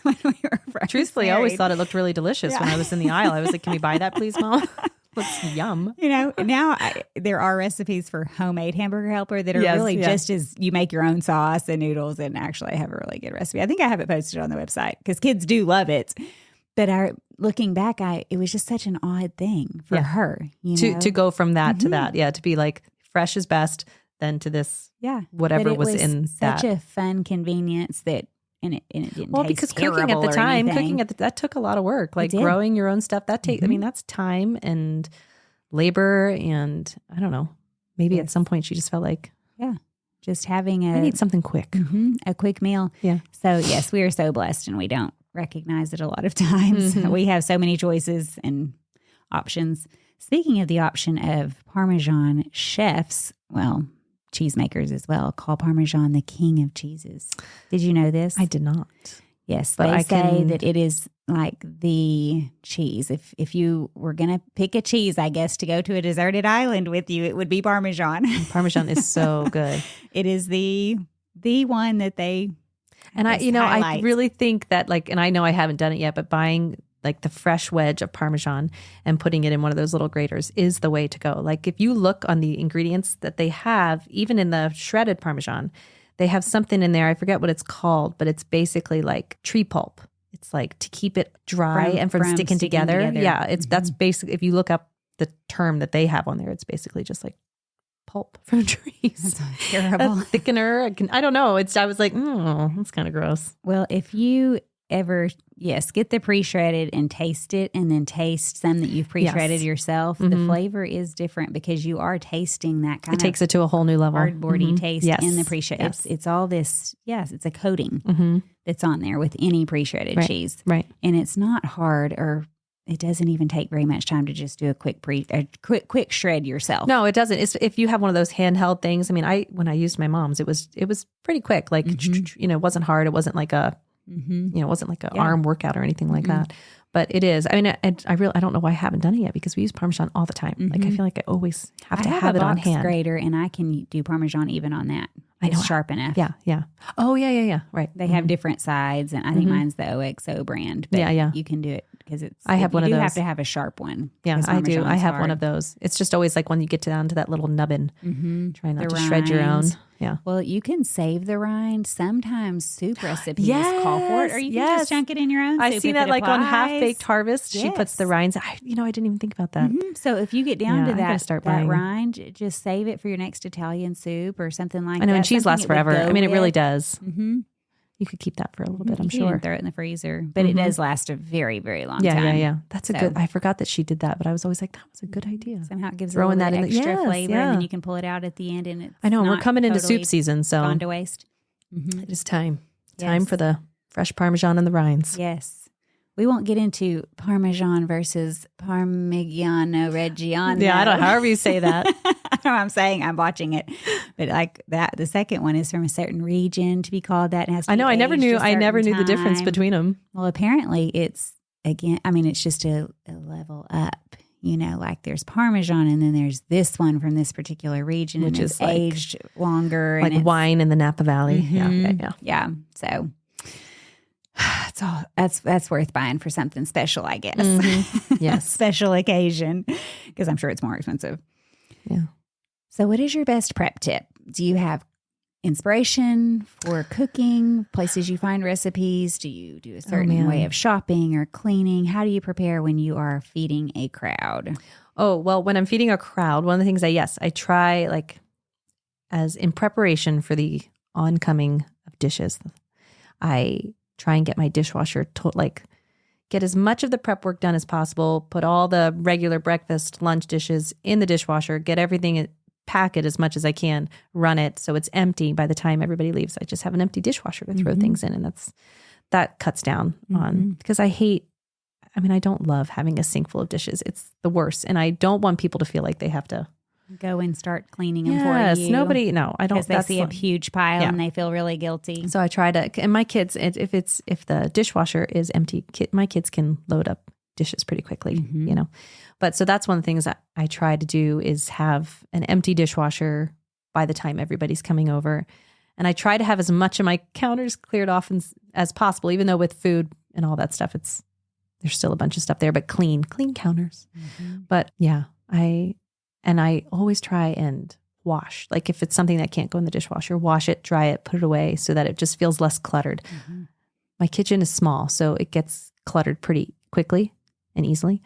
when we were first Truthfully, married. I always thought it looked really delicious when I was in the aisle. I was like, can we buy that, please, Mom? Looks yum. Now there are recipes for homemade Hamburger Helper that are really just as you make your own sauce and noodles, and actually I have a really good recipe. I think I have it posted on the website because kids do love it. But looking back, it was just such an odd thing for her. To go from that to that. Yeah, to be like fresh is best, then to this whatever was in that. Such a fun convenience that and it didn't taste because cooking at the time, that took a lot of work. Like growing your own stuff, that takes. I mean, that's time and labor, and I don't know. Maybe at some point she just felt like, just having I need something quick, a quick meal. Yeah. So yes, we are so blessed, and we don't recognize it a lot of times. We have so many choices and options. Speaking of the option of Parmesan, chefs, cheesemakers as well, call Parmesan the king of cheeses. Did you know this? I did not. Yes, but they say that it is like the cheese. If you were going to pick a cheese, I guess, to go to a deserted island with you, it would be Parmesan. Parmesan is so good. It is the one that they highlight. I really think that and I know I haven't done it yet, but buying like the fresh wedge of Parmesan and putting it in one of those little graters is the way to go. Like if you look on the ingredients that they have, even in the shredded Parmesan, they have something in there. I forget what it's called, but it's basically like tree pulp. It's like to keep it dry from sticking together. Yeah, that's basically, if you look up the term that they have on there, it's basically just like pulp from trees. That's terrible. A thickener. I don't know. I was like, that's kind of gross. Well, if you ever, get the pre-shredded and taste it, and then taste some that you've pre-shredded yourself, the flavor is different because you are tasting that kind of, it takes it to a whole new level. Cardboardy taste in the pre-shredded. It's all this, it's a coating that's on there with any pre-shredded cheese. Right. And it's not hard, or it doesn't even take very much time to just do a quick shred yourself. No, it doesn't. It's if you have one of those handheld things. I mean, when I used my mom's, it was pretty quick. Like, it wasn't hard. It wasn't like a, it wasn't like an arm workout or anything like that. But it is. I mean, I don't know why I haven't done it yet, because we use Parmesan all the time. Like, I feel like I always have to have it on hand. I have a box grater, and I can do Parmesan even on that. It's sharp enough. Yeah. Oh, yeah. Right. They have different sides, and I think mine's the OXO brand. But you can do it because it's. I have one of those. You have to have a sharp one. Yeah, I do. I have one of those. It's just always like when you get down to that little nubbin, try not to shred your own. Yeah. Well, you can save the rind. Sometimes soup recipes call for it, or you can just chunk it in your own soup. I've seen that like on Half Baked Harvest. She puts the rinds. I didn't even think about that. So if you get down to that rind, just save it for your next Italian soup or something like that. I know, and cheese lasts forever. I mean, it really does. You could keep that for a little bit, I'm sure. You can throw it in the freezer, but it does last a very, very long time. Yeah. That's a good. I forgot that she did that, but I was always like, that was a good idea. Somehow it gives throwing that extra flavor, and then you can pull it out at the end, and it's I know we're coming into soup season, so gone to waste. It is time for the fresh Parmesan and the rinds. Yes. We won't get into Parmesan versus Parmigiano Reggiano. Yeah, I don't know, however you say that. I know what I'm saying. I'm watching it. But like that, the second one is from a certain region to be called that. It has to be I never knew the difference time. between them. Well, apparently it's, it's just a level up. Like there's Parmesan, and then there's this one from this particular region, which is aged longer. Like wine in the Napa Valley. Yeah. So that's worth buying for something special, I guess. Yes. Special occasion, because I'm sure it's more expensive. Yeah. So what is your best prep tip? Do you have inspiration for cooking, places you find recipes? Do you do a certain way of shopping or cleaning? How do you prepare when you are feeding a crowd? Oh, well, when I'm feeding a crowd, one of the things I try as in preparation for the oncoming of dishes, I try and get my dishwasher get as much of the prep work done as possible, put all the regular breakfast, lunch dishes in the dishwasher, get everything pack it as much as I can, run it so it's empty by the time everybody leaves. I just have an empty dishwasher to throw things in, and that cuts down on, because I don't love having a sink full of dishes. It's the worst, and I don't want people to feel like they have to go and start cleaning them for you. No, I don't. Because they see a huge pile and they feel really guilty. So I try to, and my kids, if the dishwasher is empty, my kids can load up dishes pretty quickly, But so that's one of the things that I try to do is have an empty dishwasher by the time everybody's coming over. And I try to have as much of my counters cleared off as possible, even though with food and all that stuff, there's still a bunch of stuff there, but clean counters. But yeah, I always try and wash. Like if it's something that can't go in the dishwasher, wash it, dry it, put it away so that it just feels less cluttered. My kitchen is small, so it gets cluttered pretty quickly and easily.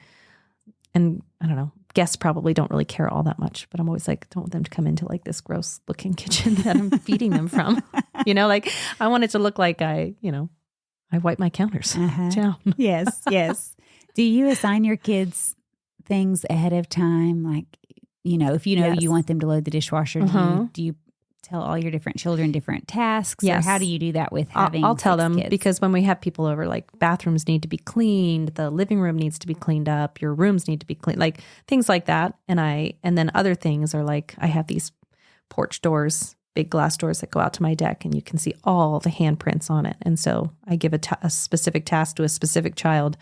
And I don't know, guests probably don't really care all that much, but I'm always like, don't want them to come into like this gross looking kitchen that I'm feeding them from. Like I want it to look like I wipe my counters down. Yes. Do you assign your kids things ahead of time? Like, if you want them to load the dishwasher, do you tell all your different children different tasks? Yes. Or how do you do that with having I'll tell them kids? Because when we have people over, like bathrooms need to be cleaned, the living room needs to be cleaned up, your rooms need to be cleaned, like things like that. And then other things are like, I have these porch doors, big glass doors that go out to my deck, and you can see all the handprints on it. And so I give a specific task to a specific child,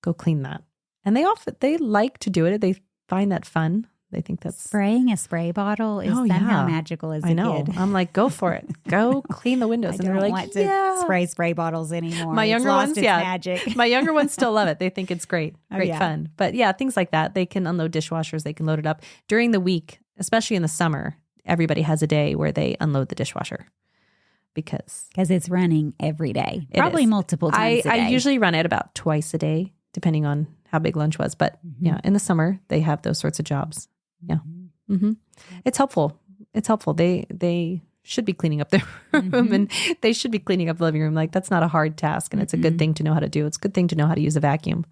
go clean that. And they like to do it. They find that fun. They think that's spraying a spray bottle is somehow magical as a kid. I'm like, go for it. Go clean the windows. And they're like, want to spray bottles anymore. My younger ones, magic. My younger ones still love it. They think it's great fun. But yeah, things like that. They can unload dishwashers. They can load it up during the week, especially in the summer. Everybody has a day where they unload the dishwasher because it's running every day, probably multiple times a day. I usually run it about twice a day, depending on how big lunch was. But in the summer they have those sorts of jobs. Yeah. It's helpful. They should be cleaning up their room and they should be cleaning up the living room. Like that's not a hard task, and it's a good thing to know how to do. It's a good thing to know how to use a vacuum,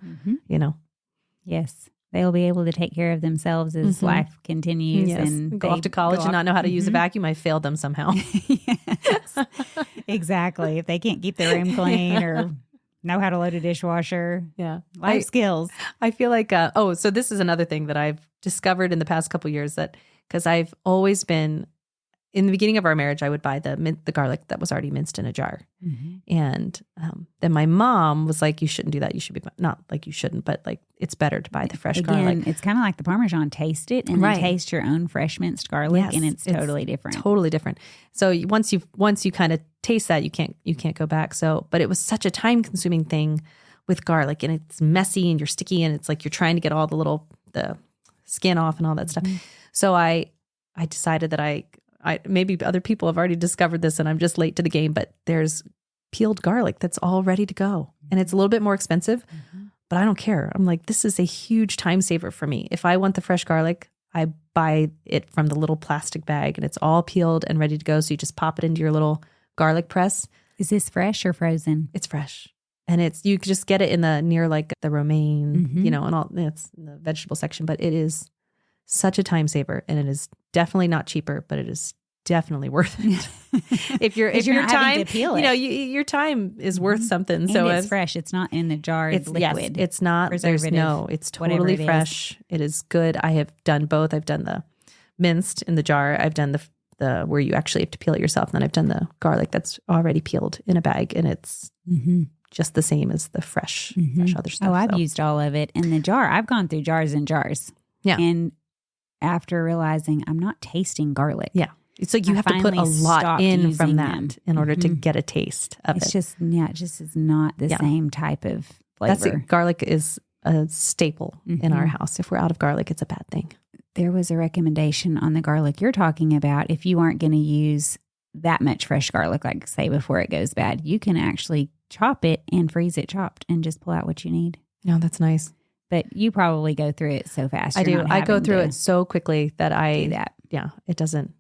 Yes. They'll be able to take care of themselves as life continues and go off to college and not know how to use a vacuum. I failed them somehow. Yes, exactly. If they can't keep their room clean or know how to load a dishwasher. Yeah. Life skills. I feel like, so this is another thing that I've discovered in the past couple of years, that because I've always been, in the beginning of our marriage, I would buy the garlic that was already minced in a jar. And then my mom was like, you shouldn't do that. You should be, not like you shouldn't, but like it's better to buy the fresh garlic. It's kind of like the Parmesan. Taste it and then taste your own fresh minced garlic, and it's totally different. Totally different. So once you kind of taste that, you can't go back. So, but it was such a time consuming thing with garlic, and it's messy and you're sticky, and it's like you're trying to get all the skin off and all that stuff. So I decided that I maybe other people have already discovered this and I'm just late to the game, but there's peeled garlic that's all ready to go. And it's a little bit more expensive, but I don't care. I'm like, this is a huge time saver for me. If I want the fresh garlic, I buy it from the little plastic bag and it's all peeled and ready to go. So you just pop it into your little garlic press. Is this fresh or frozen? It's fresh. And you can just get it near like the romaine, and all, it's in the vegetable section, but it is such a time saver, and it is definitely not cheaper, but it is definitely worth it. if your time, your time is worth something. And so it's fresh. It's not in the jar. It's liquid. Yes, it's not. It's totally fresh. It is good. I have done both. I've done the minced in the jar. I've done the where you actually have to peel it yourself. And then I've done the garlic that's already peeled in a bag, and it's just the same as the fresh other stuff. Oh, I've used all of it in the jar. I've gone through jars and jars. Yeah. And after realizing I'm not tasting garlic. Yeah. It's like you have to put a lot in from that in order to get a taste of it. It just is not the same type of flavor. Garlic is a staple in our house. If we're out of garlic, it's a bad thing. There was a recommendation on the garlic you're talking about. If you aren't going to use that much fresh garlic, like say before it goes bad, you can actually chop it and freeze it chopped and just pull out what you need. No, that's nice. But you probably go through it so fast. I do. I go through it so quickly that do that. Yeah, it doesn't.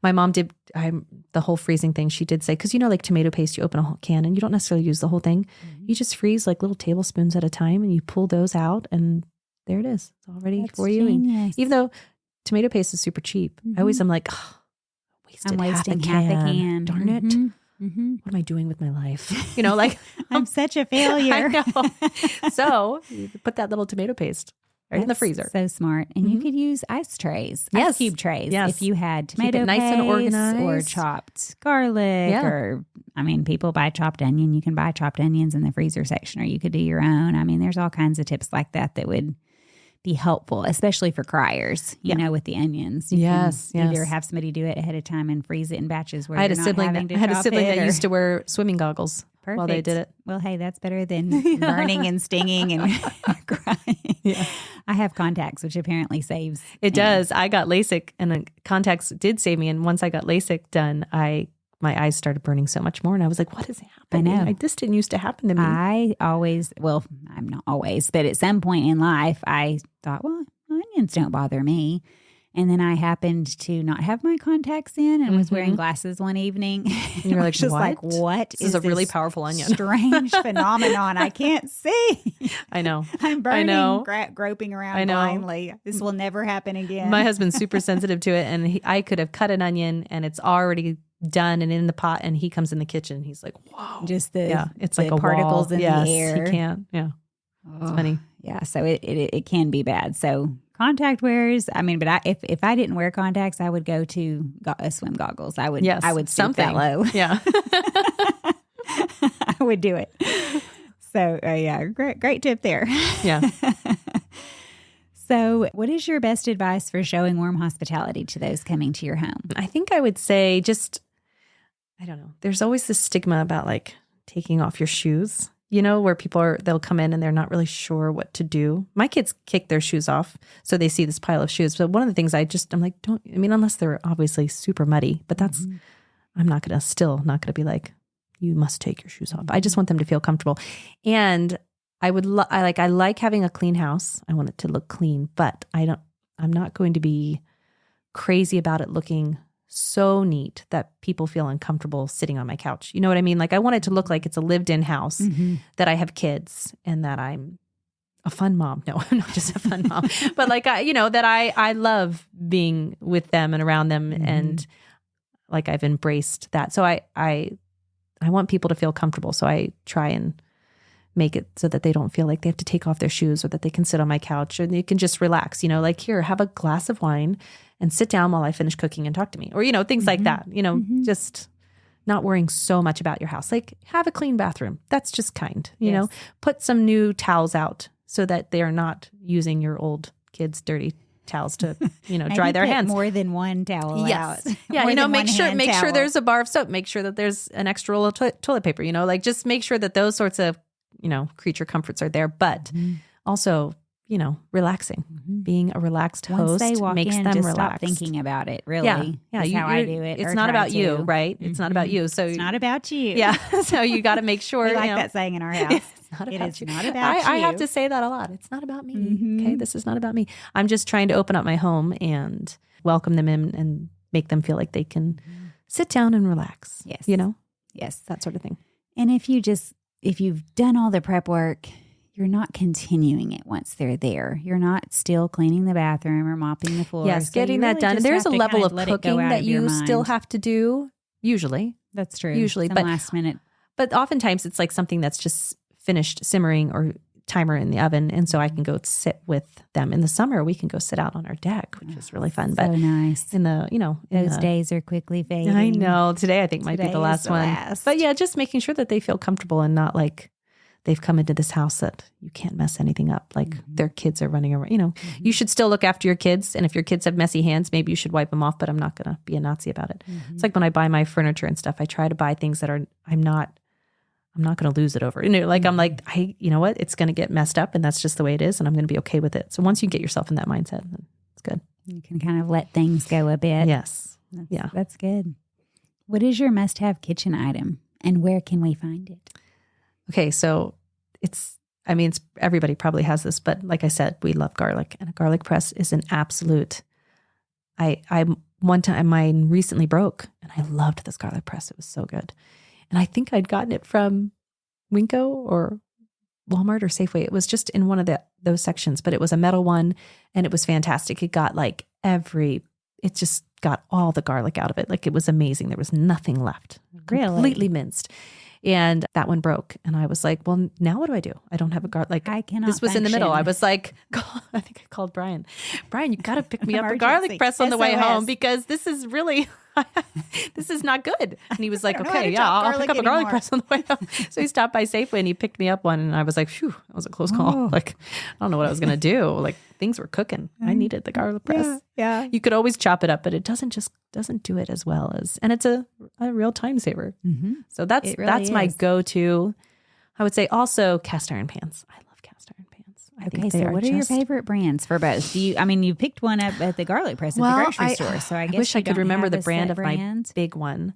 My mom did the whole freezing thing. She did say, because like tomato paste, you open a whole can and you don't necessarily use the whole thing. You just freeze like little tablespoons at a time and you pull those out and there it is. It's all ready for you. Genius. And even though tomato paste is super cheap. I always am like, oh, I'm wasting half half a can. Darn it. What am I doing with my life? Like I'm such a failure. I know. So you put that little tomato paste right in the freezer. So smart. And you could use ice trays, ice cube trays. Yes. If you had tomato Keep it nice paste and organized. or chopped garlic or, people buy chopped onion. You can buy chopped onions in the freezer section, or you could do your own. There's all kinds of tips like that would be helpful, especially for criers, you know, with the onions. You can either have somebody do it ahead of time and freeze it in batches where I had you're a not sibling having to that, I had a chop sibling it that used to wear swimming goggles while they did it. Well, hey, that's better than burning and stinging and crying. Yeah. I have contacts, which apparently saves. It does. I got LASIK, and contacts did save me. And once I got LASIK done, my eyes started burning so much more. And I was like, what is happening? I know. This didn't used to happen to me. I'm not always, but at some point in life, I thought, well, onions don't bother me. And then I happened to not have my contacts in and was wearing glasses one evening. And you were like, what? This is a really powerful onion. Strange phenomenon. I can't see. I know. I'm burning, I know. groping around blindly. This will never happen again. My husband's super sensitive to it. And I could have cut an onion and it's already done and in the pot. And he comes in the kitchen. He's like, whoa. Just it's the like a particles wall. in the air. He can't. Yeah. It's funny. Yeah. So it can be bad. So contact wearers. But if I didn't wear contacts, I would go to swim goggles. I would stoop that low. Yeah. I would do it. So great tip there. Yeah. So what is your best advice for showing warm hospitality to those coming to your home? I think I would say I don't know. There's always this stigma about like taking off your shoes, where they'll come in and they're not really sure what to do. My kids kick their shoes off. So they see this pile of shoes. But one of the things I'm like, unless they're obviously super muddy, but I'm not going to be like, you must take your shoes off. I just want them to feel comfortable. And I like having a clean house. I want it to look clean, but I'm not going to be crazy about it looking so neat that people feel uncomfortable sitting on my couch. You know what I mean? Like I want it to look like it's a lived-in house, that I have kids and that I'm a fun mom. No, I'm not just a fun mom, but like, that I love being with them and around them. And like I've embraced that. So I want people to feel comfortable. So I try and make it so that they don't feel like they have to take off their shoes, or that they can sit on my couch and they can just relax, like here, have a glass of wine and sit down while I finish cooking and talk to me, or, things like that, just not worrying so much about your house. Like have a clean bathroom. That's just kind, put some new towels out so that they are not using your old kids' dirty towels to, dry their hands. More than one towel out. Yeah, make sure there's a bar of soap. Make sure that there's an extra roll of toilet paper, like just make sure that those sorts of creature comforts are there, but also, relaxing, being a relaxed host. Once they walk makes in, them just relaxed. Stop thinking about it. Really, yeah. How I do it. It's not about you, right? It's not about you. So it's not about you. Yeah. So you got to make sure. We like that saying in our house. It's not about you. Not about you. I have to say that a lot. It's not about me. Okay, this is not about me. I'm just trying to open up my home and welcome them in and make them feel like they can sit down and relax. Yes. Yes, that sort of thing. And if you've done all the prep work, you're not continuing it once they're there. You're not still cleaning the bathroom or mopping the floor. Yes, getting that done. There's a level of cooking that you still have to do, usually. That's true. Usually, Some but last minute. But oftentimes it's like something that's just finished simmering or timer in the oven. And so I can go sit with them. In the summer, we can go sit out on our deck, which is really fun. So nice. In the, those days are quickly fading. I know. Today I think might be the last one. But yeah, just making sure that they feel comfortable and not like they've come into this house that you can't mess anything up. Like their kids are running around. You should still look after your kids. And if your kids have messy hands, maybe you should wipe them off, but I'm not going to be a Nazi about it. It's like when I buy my furniture and stuff, I try to buy things that I'm not going to lose it over. I'm like, you know what? It's going to get messed up and that's just the way it is. And I'm going to be okay with it. So once you get yourself in that mindset, then it's good. You can kind of let things go a bit. Yes. That's good. What is your must-have kitchen item and where can we find it? Okay, so it's everybody probably has this, but like I said, we love garlic, and a garlic press is an absolute. One time mine recently broke, and I loved this garlic press. It was so good, and I think I'd gotten it from Winco or Walmart or Safeway. It was just in one of those sections, but it was a metal one and it was fantastic. It got like it just got all the garlic out of it. Like it was amazing. There was nothing left. Really? Completely minced. And that one broke. And I was like, well, now what do? I don't have a garlic. Like I cannot this was in the middle. function. I was like, I think I called Brian. Brian, you got to pick me up a garlic Emergency. press on the way SOS. home because this is really, this is not good. And he was like, don't know how okay, to yeah, chop I'll pick up a garlic anymore. press on the way home. So he stopped by Safeway and he picked me up one. And I was like, phew, that was a close call. Oh. Like, I don't know what I was going to do. Like things were cooking. I needed the garlic press. Yeah. You could always chop it up, but it doesn't do it as well as, and it's a real time saver. Mm-hmm. So that's It really my is. go-to. I would say also cast iron pans. I love cast iron pans. I Okay, think they so what are your just- favorite brands for both? You picked one up at the garlic press at Well, the grocery store, so I guess wish you I could don't remember have the a brand set of my brand. big one.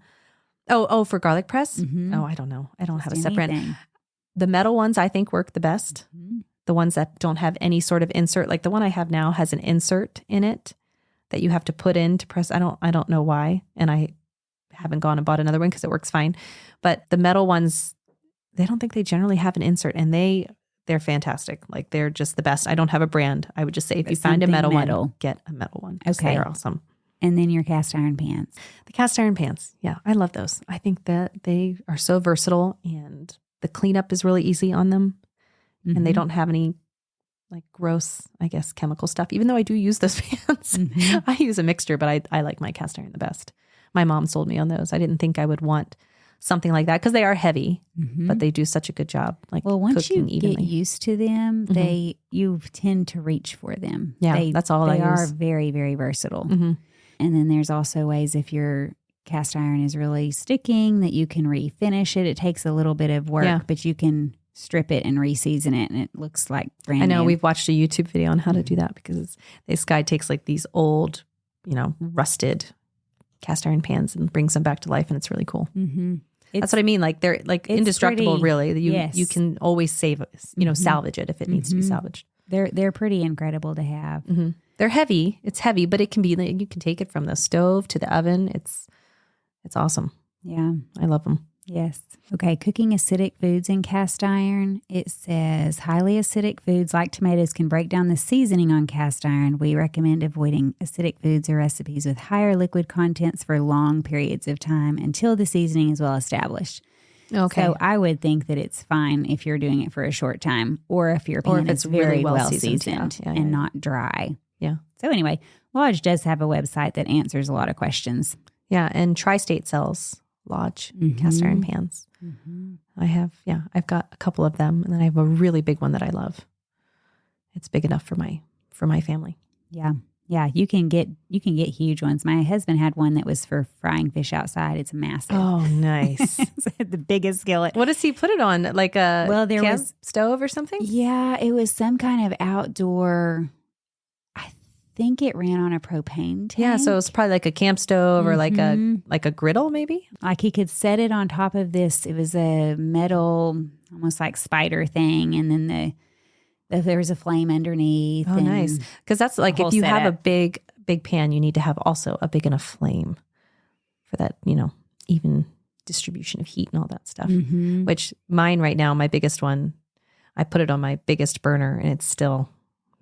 Oh, for garlic press? Mhm. Oh, I don't know. I don't have a Just set brand. anything. The metal ones I think work the best. Mhm. The ones that don't have any sort of insert, like the one I have now has an insert in it that you have to put in to press. I don't know why. And I haven't gone and bought another one because it works fine. But the metal ones, they don't think they generally have an insert, and they're fantastic. Like they're just the best. I don't have a brand. I would just say if But you find a something metal metal. one, get a metal one. 'Cause Okay. They're awesome. And then your cast iron pans. The cast iron pans. Yeah, I love those. I think that they are so versatile and the cleanup is really easy on them. And they Mhm. don't have any like gross, I guess, chemical stuff, even though I do use those pans. Mhm. I use a mixture, but I like my cast iron the best. My mom sold me on those. I didn't think I would want something like that because they are heavy, Mhm. but they do such a good job. Like Well, once you cooking evenly. get used to them, Mhm. you tend to reach for them. Yeah, that's all I They are use. very, very versatile. Mhm. And then there's also ways if your cast iron is really sticking that you can refinish it. It takes a little bit of work, Yeah. but you can strip it and reseason it, and it looks like brand I know new. we've watched a YouTube video on how to Mm-hmm. do that because this guy takes like these old, rusted cast iron pans and brings them back to life, and it's really cool. Mm-hmm. That's what I mean. Like they're like it's indestructible, pretty- really. You yes. can always save, Mhm. salvage it if it needs to be Mhm. salvaged. They're pretty incredible to have. Mm-hmm. They're heavy. It's heavy, but it can be. You can take it from the stove to the oven. It's awesome. Yeah. I love them. Yes. Okay. Cooking acidic foods in cast iron. It says highly acidic foods like tomatoes can break down the seasoning on cast iron. We recommend avoiding acidic foods or recipes with higher liquid contents for long periods of time until the seasoning is well established. Okay. So I would think that it's fine if you're doing it for a short time or if your Or pan if is it's really very well well seasoned, seasoned yeah, and yeah. not dry. Yeah. So anyway, Lodge does have a website that answers a lot of questions. Yeah, and Tri-State sells Lodge cast iron pans. I've got a couple of them, and then I have a really big one that I love. It's big enough for my family. Yeah. Yeah, you can get huge ones. My husband had one that was for frying fish outside. It's massive. Oh, nice. It's the biggest skillet. What does he put it on? Like a There camp was stove or something? Yeah, it was some kind of outdoor. I think it ran on a propane tank. Yeah, so it's probably like a camp stove or like Mhm. a griddle, maybe. Like he could set it on top of this. It was a metal, almost like spider thing, and then there was a flame underneath. Oh, and nice. Because that's like whole if you have a setup. big pan, you need to have also a big enough flame for that, even distribution of heat and all that stuff. Mhm. Which mine right now, my biggest one, I put it on my biggest burner, and it's still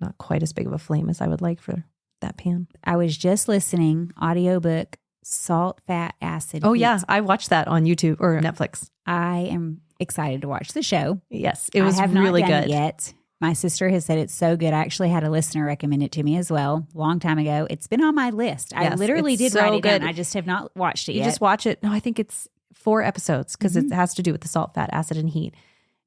not quite as big of a flame as I would like for that pan. I was just listening audiobook Salt, Fat, Acid. Oh Heat. yeah, I watched that on YouTube or Netflix. I am excited to watch the show. Yes, it was I have really not done good. it yet. My sister has said it's so good. I actually had a listener recommend it to me as well, a long time ago. It's been on my list. I Yes, literally it's did so write it down. good. I just have not watched it You yet. just watch it. No, I think it's 4 episodes because Mm-hmm. it has to do with the salt, fat, acid, and heat.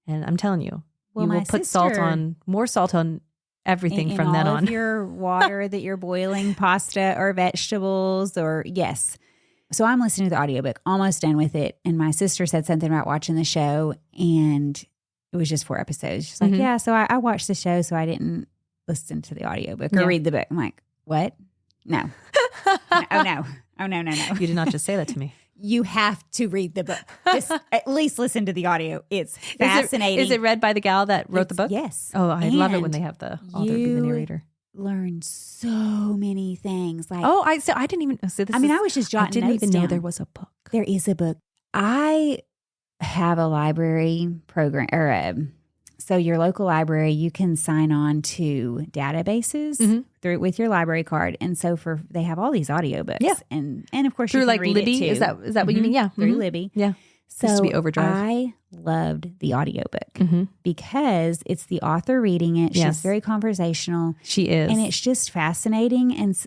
And I'm telling you, Well, you my will put sister- more salt on everything in from then all on. of your water that you're boiling, pasta or vegetables or yes. So I'm listening to the audiobook, almost done with it. And my sister said something about watching the show, and it was just 4 episodes. She's like, Mhm. yeah, so I watched the show, so I didn't listen to the audiobook or Yeah. read the book. I'm like, what? No. Oh, no. Oh, no. You did not just say that to me. You have to read the book. Just at least listen to the audio. It's fascinating. Is it read by the gal that wrote the book? Yes. Oh, I love it when And they have the author be the narrator. learn so many things. Like, Oh, I didn't even. So this I mean, is- I was just I jotting didn't notes even know down. there was a book. There is a book. I have a library program or So your local library, you can sign on to databases through with your library card. And so they have all these audiobooks. Yeah. And of course Through you can like read Libby. it too. Is that what you mean? Yeah. Through Libby. Yeah. So Used to be Overdrive. I loved the audiobook because it's the author reading it. Yes. She's very conversational. She is. And it's just fascinating. And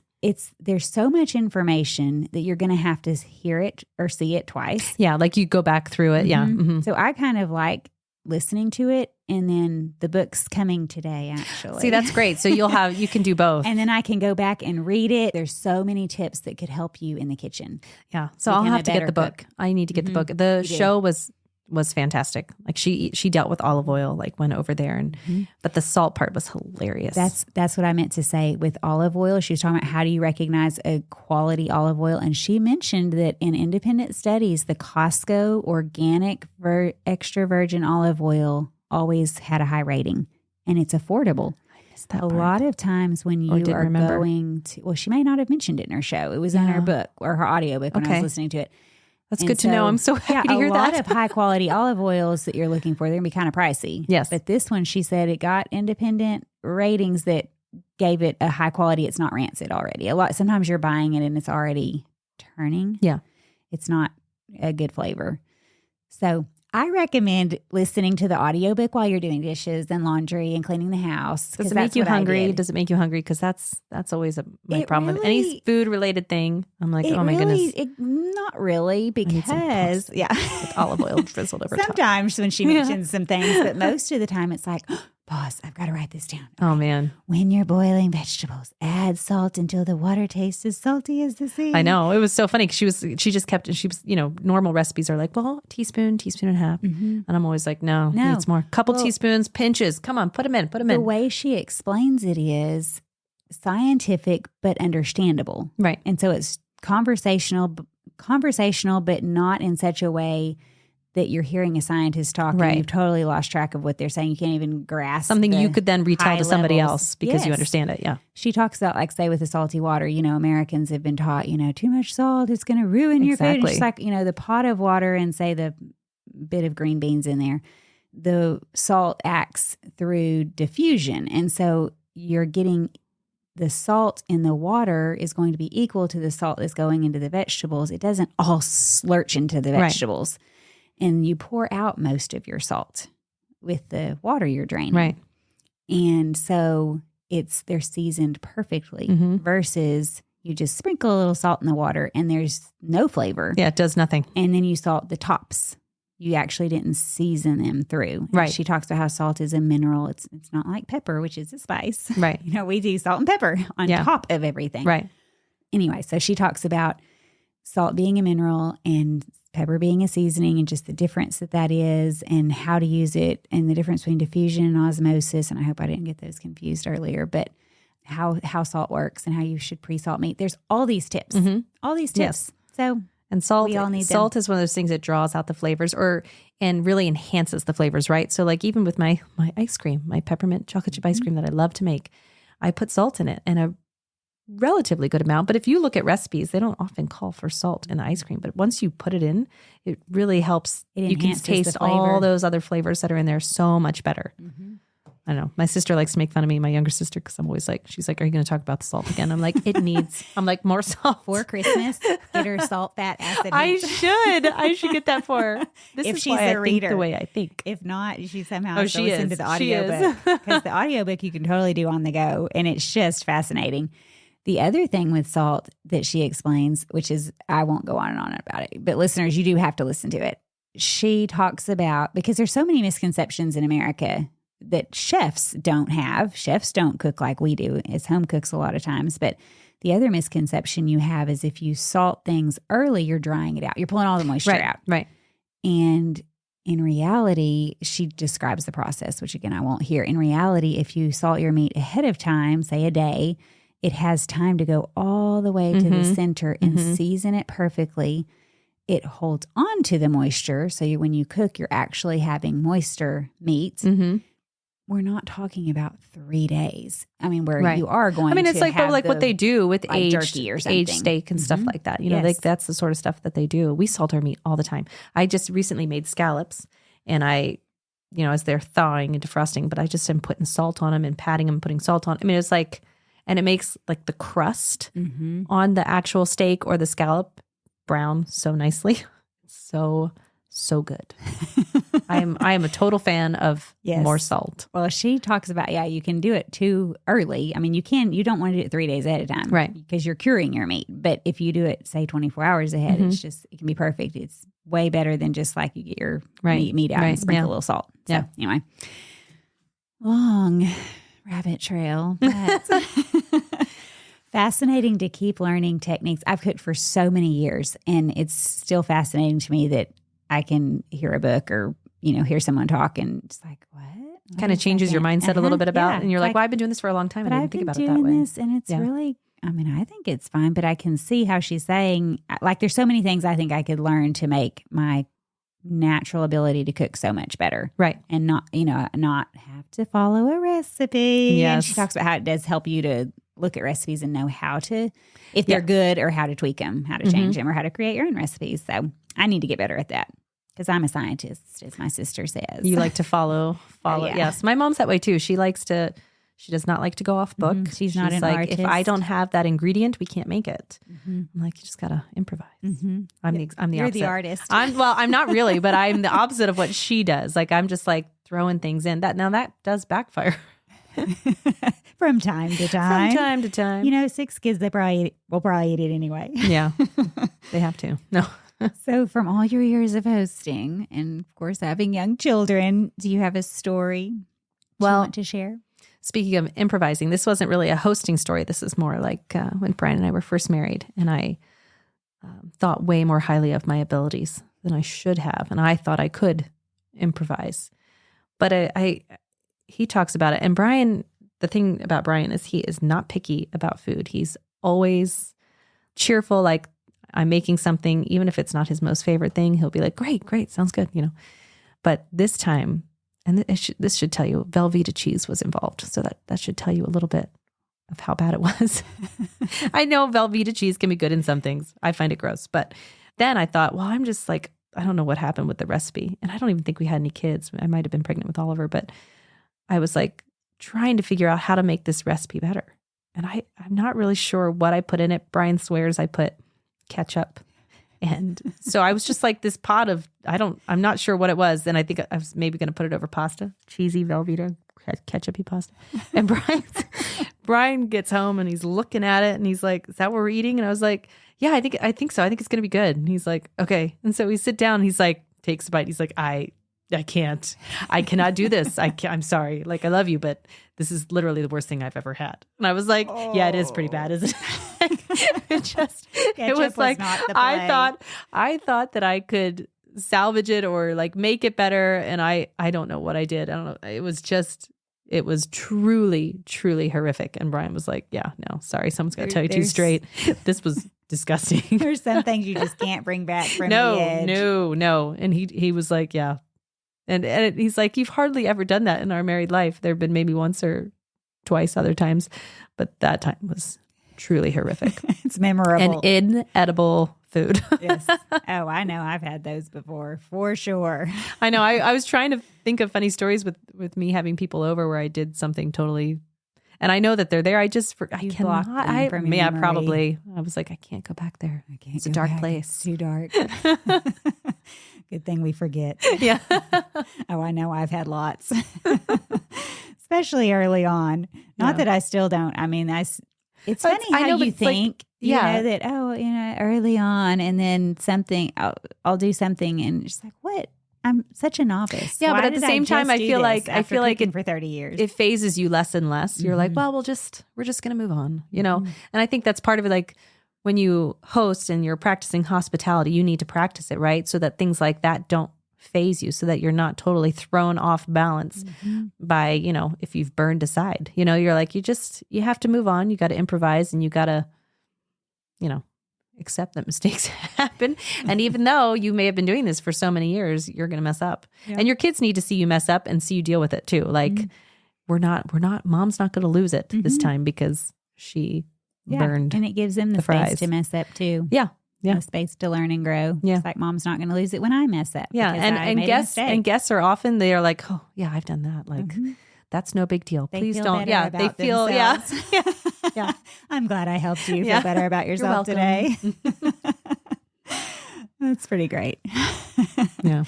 there's so much information that you're going to have to hear it or see it twice. Yeah. Like you go back through it. Yeah. So I kind of like listening to it, and then the book's coming today, actually. See, that's great. So you can do both. And then I can go back and read it. There's so many tips that could help you in the kitchen. Yeah. So Become I'll a have to get the better book. cook. I need to get the book. The show was fantastic. Like she dealt with olive oil, like went over there, and but the salt part was hilarious. That's what I meant to say with olive oil. She was talking about how do you recognize a quality olive oil, and she mentioned that in independent studies, the Costco organic extra virgin olive oil always had a high rating, and it's affordable. I missed that A part. lot of times when you are remember. going to, well, she may not have mentioned it in her show. It was in her book or her audiobook when I was Okay. listening to it. That's And good to know. I'm so happy to hear a lot that. of high quality olive oils that you're looking for, they're going to be kind of pricey. Yes. But this one, she said it got independent ratings that gave it a high quality. It's not rancid already. Sometimes you're buying it and it's already turning. Yeah. It's not a good flavor. So I recommend listening to the audiobook while you're doing dishes and laundry and cleaning the house. Does it make you hungry? Does it make you hungry? Because that's always my problem with any food related thing. I'm like, oh my goodness, not really, because with olive oil drizzled over top. sometimes when she mentions some things, but most of the time it's like, boss, I've got to write this down. Oh man, When you're boiling vegetables, add salt until the water tastes as salty as the sea. I know. It was so funny because she was, normal recipes are like, well, teaspoon and a half. And I'm always like, no, needs more. Couple teaspoons, pinches. Come on, put them in. The way she explains it is scientific, but understandable. Right. And so it's conversational, but not in such a way that you're hearing a scientist talk and you've totally lost track of what they're saying. You can't even grasp something you could then retell to somebody else because you Yes. understand it. Yeah. She talks about, like, say with the salty water, Americans have been taught, too much salt, it's going to ruin your food. It's like, the pot of water and say the bit of green beans in there, the salt acts through diffusion. And so you're getting the salt in the water is going to be equal to the salt that's going into the vegetables. It doesn't all slurch into the vegetables. And you pour out most of your salt with the water you're draining. Right. And so they're seasoned perfectly versus you just sprinkle a little salt in the water and there's no flavor. Yeah, it does nothing. And then you salt the tops. You actually didn't season them through. Right. And she talks about how salt is a mineral. It's not like pepper, which is a spice. Right. We do salt and pepper on top of everything. Right. Anyway, so she talks about salt being a mineral and pepper being a seasoning and just the difference that is and how to use it and the difference between diffusion and osmosis. And I hope I didn't get those confused earlier, but how salt works and how you should pre-salt meat. There's all these tips, all these tips. Yes. So and salt, we all need salt is one of those things that draws out the flavors and really enhances the flavors, right? So like even with my ice cream, my peppermint chocolate chip ice cream that I love to make, I put salt in it and a relatively good amount. But if you look at recipes, they don't often call for salt in the ice cream. But once you put it in, it really helps. You can taste all those other flavors that are in there so much better. I don't know. My sister likes to make fun of me, my younger sister, because I'm always like, she's like, are you going to talk about the salt again? I'm like, I'm like, more salt. For Christmas, get her salt, fat, acid. I should get that for her. This if is she's why a I reader. think the way I think. If not, she somehow has to she listen is. to the She is. audiobook. Because the audiobook you can totally do on the go, and it's just fascinating. The other thing with salt that she explains, which is, I won't go on and on about it, but listeners, you do have to listen to it. She talks about, because there's so many misconceptions in America that chefs don't have. Chefs don't cook like we do as home cooks a lot of times. But the other misconception you have is if you salt things early, you're drying it out. You're pulling all the moisture out. Right. And in reality, she describes the process, which again, I won't hear. In reality, if you salt your meat ahead of time, say a day, it has time to go all the way to the center and season it perfectly. It holds on to the moisture. So when you cook, you're actually having moister meat. We're not talking about 3 days. I mean, you are going to it's like, have like what they do with like jerky or aged steak and stuff like that. Like that's the sort of stuff that they do. We salt our meat all the time. I just recently made scallops and I as they're thawing and defrosting, but I just am putting salt on them and patting them, putting salt on. I mean, it's like, and it makes like the crust on the actual steak or the scallop brown so nicely. So good. I am a total fan of more salt. Well, she talks about, you can do it too early. I mean, you don't want to do it 3 days ahead of time. Right. Because you're curing your meat. But if you do it, say 24 hours ahead, it can be perfect. It's way better than just like you get your meat out and sprinkle a little salt. So anyway, long rabbit trail. But fascinating to keep learning techniques. I've cooked for so many years, and it's still fascinating to me that I can hear a book or, hear someone talk and it's like, what? Kind of changes your mindset a little bit about, and you're like, well, I've been doing this for a long time and I didn't think about it that way. And it's really, I think it's fine, but I can see how she's saying, like, there's so many things I think I could learn to make my natural ability to cook so much better. Right. And not have to follow a recipe. Yes. And she talks about how it does help you to look at recipes and know how to, if they're good, or how to tweak them, how to change them, or how to create your own recipes. So I need to get better at that. Because I'm a scientist, as my sister says. You like to follow. Yeah. Yes. My mom's that way too. She does not like to go off book. She's not an like, artist. if I don't have that ingredient, we can't make it. I'm like, you just got to improvise. I'm the You're opposite. the artist. I'm not really, but I'm the opposite of what she does. Like, I'm just like throwing things in. That does backfire. From time to time. From time to time. 6 kids, will probably eat it anyway. Yeah. They have to. No. So from all your years of hosting and, of course, having young children, do you have a story you want to share? Speaking of improvising, this wasn't really a hosting story. This is more like when Brian and I were first married, and I thought way more highly of my abilities than I should have, and I thought I could improvise. But he talks about it, and Brian, the thing about Brian is he is not picky about food. He's always cheerful, like, I'm making something, even if it's not his most favorite thing, he'll be like, great, sounds good, But this time, and this should tell you, Velveeta cheese was involved. So that should tell you a little bit of how bad it was. I know Velveeta cheese can be good in some things. I find it gross. But then I thought, well, I'm just like, I don't know what happened with the recipe. And I don't even think we had any kids. I might have been pregnant with Oliver, but I was like trying to figure out how to make this recipe better. And I'm not really sure what I put in it. Brian swears I put ketchup. And so I was just like this pot of, I'm not sure what it was. And I think I was maybe going to put it over pasta, cheesy Velveeta, ketchupy pasta. And Brian gets home and he's looking at it and he's like, is that what we're eating? And I was like, yeah, I think so. I think it's going to be good. And he's like, okay. And so we sit down and he's like, takes a bite. He's like, I cannot do this. I'm sorry. Like, I love you, but this is literally the worst thing I've ever had. And I was like, yeah, it is pretty bad, isn't it? It was like, I thought that I could salvage it or like make it better. And I don't know what I did. I don't know. It was truly, truly horrific. And Brian was like, yeah, no, sorry. Someone's got to tell you too straight. This was disgusting. There's some things you just can't bring back from the edge. No. And he was like, yeah. And he's like, you've hardly ever done that in our married life. There have been maybe once or twice other times, but that time was truly horrific. It's memorable. And inedible food. Yes. Oh, I know. I've had those before, for sure. I know. I was trying to think of funny stories with me having people over where I did something totally, and I know that they're there. I cannot. Probably. I was like, I can't go back there. It's a dark place. It's too dark. Good thing we forget. Yeah. Oh, I know. I've had lots, especially early on. Not that I still don't. I mean, it's funny how you think, that, early on, and then I'll do something and just like, what? I'm such a novice. Yeah, but at the same time, I feel like for 30 years, it phases you less and less. You're like, well, we're just going to move on, And I think that's part of it. Like, when you host and you're practicing hospitality, you need to practice it, right? So that things like that don't phase you, so that you're not totally thrown off balance by, if you've burned aside. You're like, you have to move on. You got to improvise, and you got to, accept that mistakes happen. And even though you may have been doing this for so many years, you're going to mess up. Yeah. And your kids need to see you mess up and see you deal with it too. Like, mom's not going to lose it this time because she burned. And it gives them the space to mess up too. Yeah. Yeah. No space to learn and grow. Yeah. It's like mom's not going to lose it when I mess up. Yeah. because I made a mistake. And guests are often, they are like, oh yeah, I've done that. Like that's no big deal. They Please feel don't. better Yeah. about They feel, themselves. yeah. Yeah. I'm glad I helped you feel Yeah. better about yourself You're today. That's pretty great. Yeah.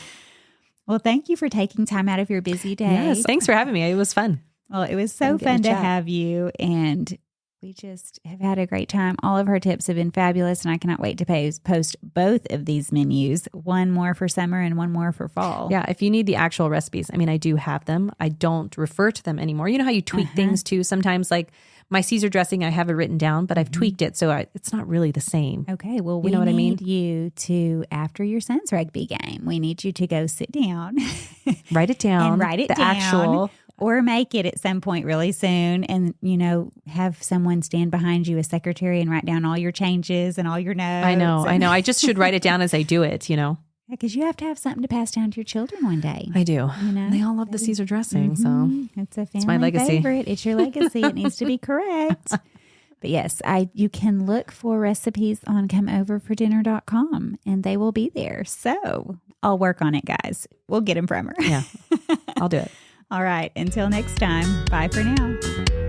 Well, thank you for taking time out of your busy day. Yes. Thanks for having me. It was fun. Well, it was so I'm getting fun to to chat. have you, and we just have had a great time. All of her tips have been fabulous, and I cannot wait to post both of these menus, one more for summer and one more for fall. Yeah. If you need the actual recipes, I mean, I do have them. I don't refer to them anymore. You know how you tweak things too? Sometimes like my Caesar dressing, I have it written down, but I've tweaked it. So it's not really the same. Okay, well, You we know what I mean? need you to, after your son's rugby game, we need you to go sit down Write it down. and write it the down. actual. Or make it at some point really soon and, have someone stand behind you, a secretary, and write down all your changes and all your notes. I know. I just should write it down as I do it, Because you have to have something to pass down to your children one day. I do. know? They all love the Caesar dressing. So It's a family my legacy. favorite. It's your legacy. It needs to be correct. But yes, you can look for recipes on comeoverfordinner.com and they will be there. So I'll work on it, guys. We'll get them from her. yeah, I'll do it. All right. Until next time. Bye for now.